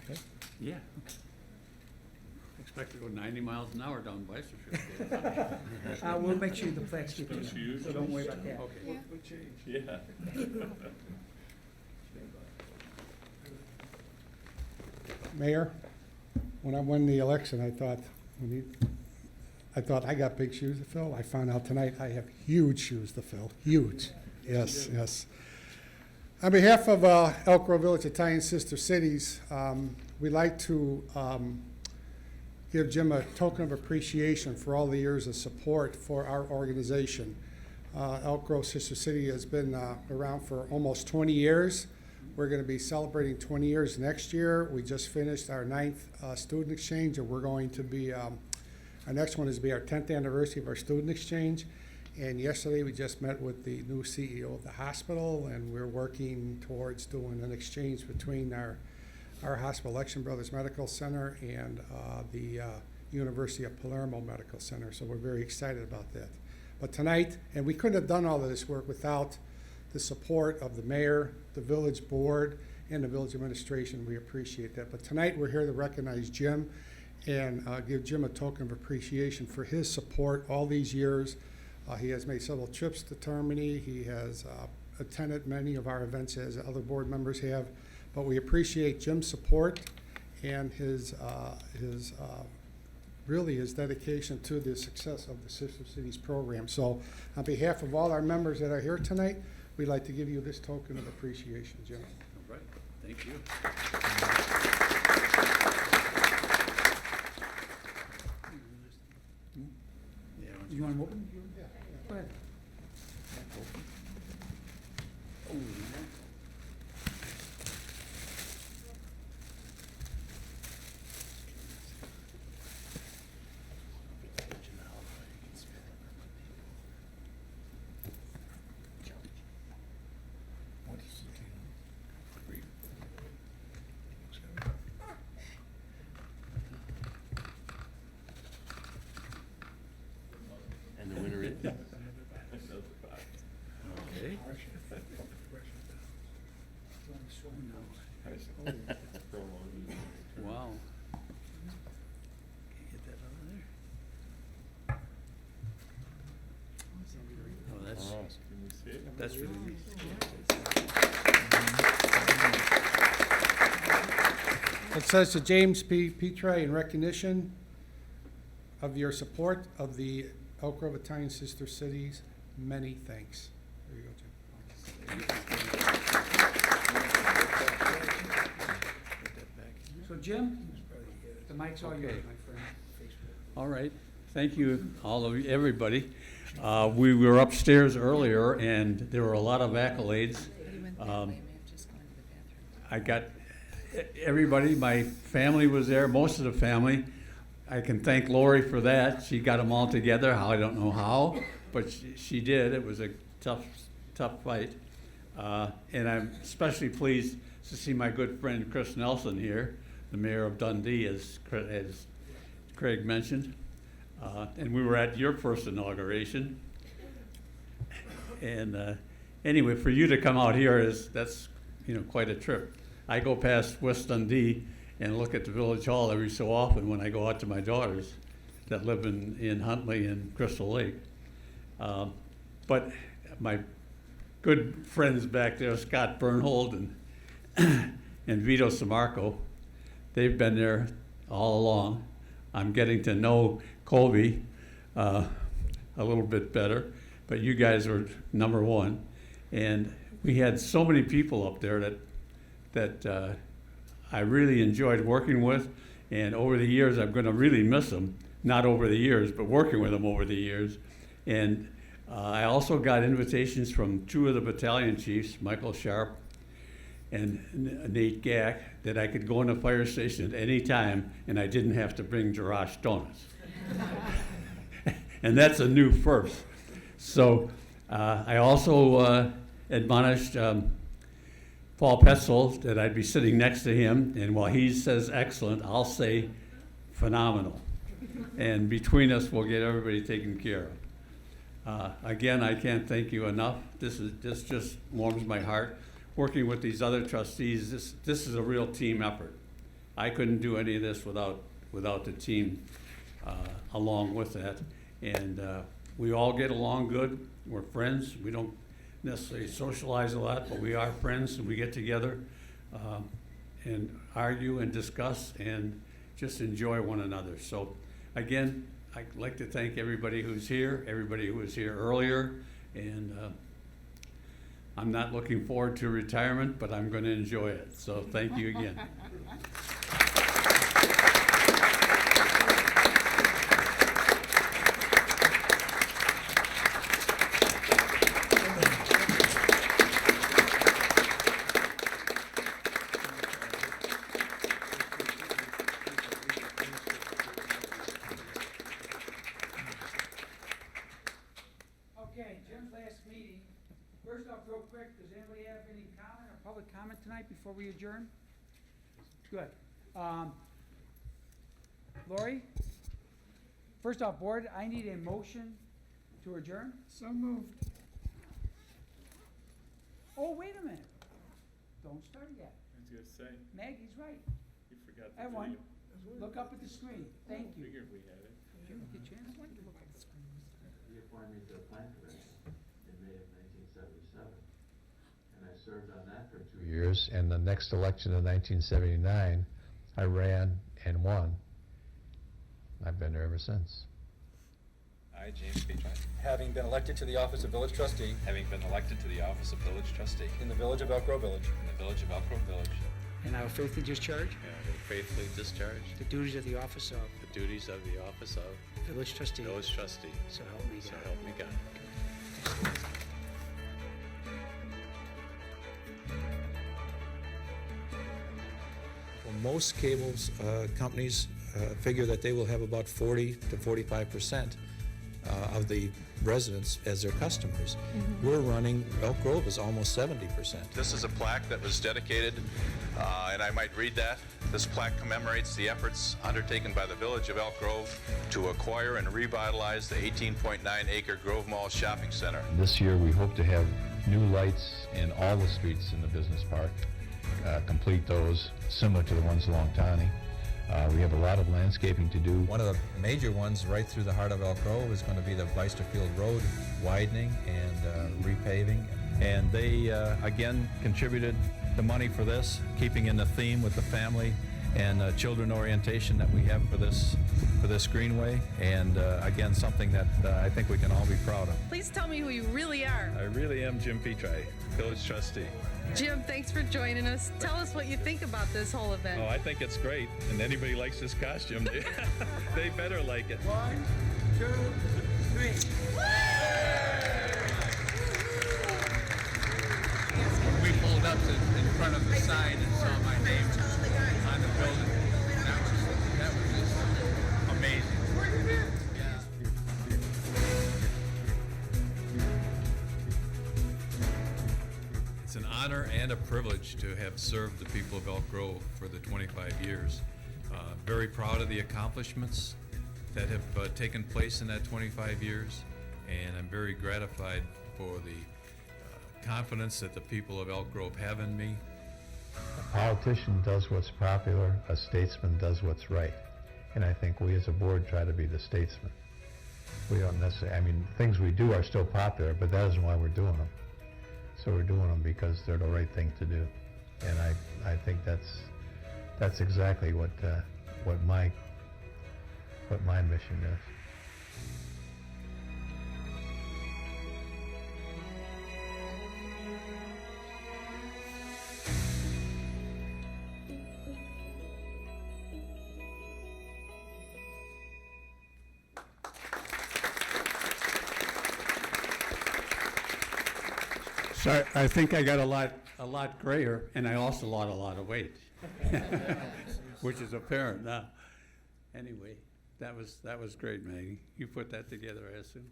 Okay. Yeah. Expect to go 90 miles an hour down Bicester Street. We'll make sure the plaques get to you, so don't worry about that. Okay. Yeah. Mayor, when I won the election, I thought I got big shoes to fill. I found out tonight I have huge shoes to fill. Huge. Yes, yes. On behalf of Elk Grove Village Italian Sister Cities, we'd like to give Jim a token of appreciation for all the years of support for our organization. Elk Grove Sister City has been around for almost 20 years. We're going to be celebrating 20 years next year. We just finished our 9th student exchange, and we're going to be, our next one is to be our 10th anniversary of our student exchange. And yesterday, we just met with the new CEO of the hospital, and we're working towards doing an exchange between our hospital, Election Brothers Medical Center, and the University of Palermo Medical Center. So we're very excited about that. But tonight, and we couldn't have done all of this work without the support of the mayor, the village board, and the village administration. We appreciate that. But tonight, we're here to recognize Jim and give Jim a token of appreciation for his support all these years. He has made several trips to Termini. He has attended many of our events as other board members have. But we appreciate Jim's support and his dedication to the success of the Sister Cities program. So on behalf of all our members that are here tonight, we'd like to give you this token of appreciation, Jim. All right, thank you. You want to move? Yeah. Go ahead. And the winner is? Okay. Wow. Can you get that out of there? Oh, that's really neat. It says to James P. Petre, in recognition of your support of the Elk Grove Italian Sister Cities, many thanks. There you go, Jim. So Jim, the mic's all yours, Okay. my friend. All right, thank you, all of you, everybody. We were upstairs earlier, and there were a lot of accolades. I got everybody, my family was there, most of the family. I can thank Lori for that. She got them all together. I don't know how, but she did. It was a tough fight. And I'm especially pleased to see my good friend Chris Nelson here, the mayor of Dundee, as Craig mentioned. And we were at your first inauguration. And anyway, for you to come out here that's quite a trip. I go past West Dundee and look at the village hall every so often when I go out to my daughters that live in Huntley and Crystal Lake. But my good friends back there, Scott Bernhold and Vito Samarco, they've been there all along. I'm getting to know Colby a little bit better, but you guys were number one. And we had so many people up there that I really enjoyed working with, and over the years I'm going to really miss them. Not over the years, but working with them over the years. And I also got invitations from two of the battalion chiefs, Michael Sharp and Nate Gack, that I could go in the fire station at any time, and I didn't have to bring Jerash donuts. And that's a new first. So I also admonished Paul Petzel that I'd be sitting next to him, and while he says excellent, I'll say phenomenal. And between us, we'll get everybody taken care of. Again, I can't thank you enough. This just warms my heart. Working with these other trustees, this is a real team effort. I couldn't do any of this without the team along with that. And we all get along good. We're friends. We don't necessarily socialize a lot, but we are friends, and we get together and argue and discuss and just enjoy one another. So again, I'd like to thank everybody who's here, everybody who was here earlier, and I'm not looking forward to retirement, but I'm going to enjoy it. So thank you again. off real quick. Does anybody have any comment or public comment tonight before we adjourn? Good. Lori? First off, board, I need a motion to adjourn. So moved. Oh, wait a minute. Don't start yet. I was gonna say, Maggie's right. you forgot the Everyone, video. look up at the screen. Thank you. Figured we had it. Jim, get your hands. Look at the screen. He appointed me to the Plan Commission in May of 1977. And I served on that for 2 years. And the next election in 1979, I ran and won. I've been there ever since. I, James Petrie. Having been elected to the office of village trustee Having been elected to the office of village trustee in the village of Elk Grove Village, in the village of Elk Grove Village, And I will faithfully discharge and I will faithfully discharge the duties of the office of the duties of the office of village trustee. village trustee. So help me So God. help me God. Well, most cables companies figure that they will have about 40 to 45% of the residents as their customers. We're running, Elk Grove is almost 70%. This is a plaque that was dedicated, and I might read that. This plaque commemorates the efforts undertaken by the village of Elk Grove to acquire and revitalize the 18.9-acre Grove Mall shopping center. This year we hope to have new lights in all the streets in the business park, complete those similar to the ones along Tawny. We have a lot of landscaping to do. One of the major ones right through the heart of Elk Grove is going to be the Weisterfield Road widening and repaving. And they, again, contributed the money for this, keeping in the theme with the family and children orientation that we have for this greenway. And again, something that I think we can all be proud of. Please tell me who you really are. I really am Jim Petrie, village trustee. Jim, thanks for joining us. Tell us what you think about this whole event. Oh, I think it's great, and anybody likes this costume, they better like it. 1, 2, 3. We pulled up in front of the sign and saw my name on the building. That was just amazing. Yeah. It's an honor and a privilege to have served the people of Elk Grove for the 25 years. Very proud of the accomplishments that have taken place in that 25 years, and I'm very gratified for the confidence that the people of Elk Grove have in me. A politician does what's popular, a statesman does what's right. And I think we as a board try to be the statesman. We don't necessarily, I mean, things we do are still popular, but that isn't why we're doing them. So we're doing them because they're the right thing to do. And I think that's exactly what my mission is. So I think I got a lot grayer, and I also lost a lot of weight, which is apparent now. Anyway, that was great, Maggie. You put that together, I assume.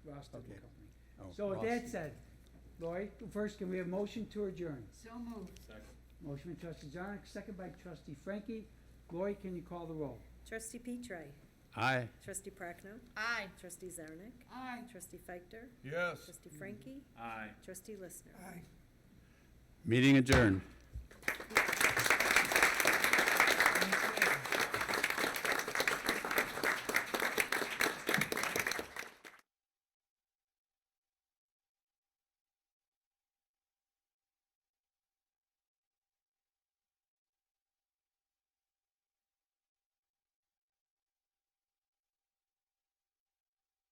Ross did the Okay. company. Oh, So with Ross. that said, Lori, first, can we have a motion to adjourn? So moved. Motion by trustee Zarnik, second by trustee Frankie. Lori, can you call the roll? Trustee Petrie. Aye. Trustee Prochnow. Aye. Trustee Zarnik. Aye. Trustee Feichter. Yes. Trustee Frankie. Aye. Trustee Listener. Aye. Meeting adjourned.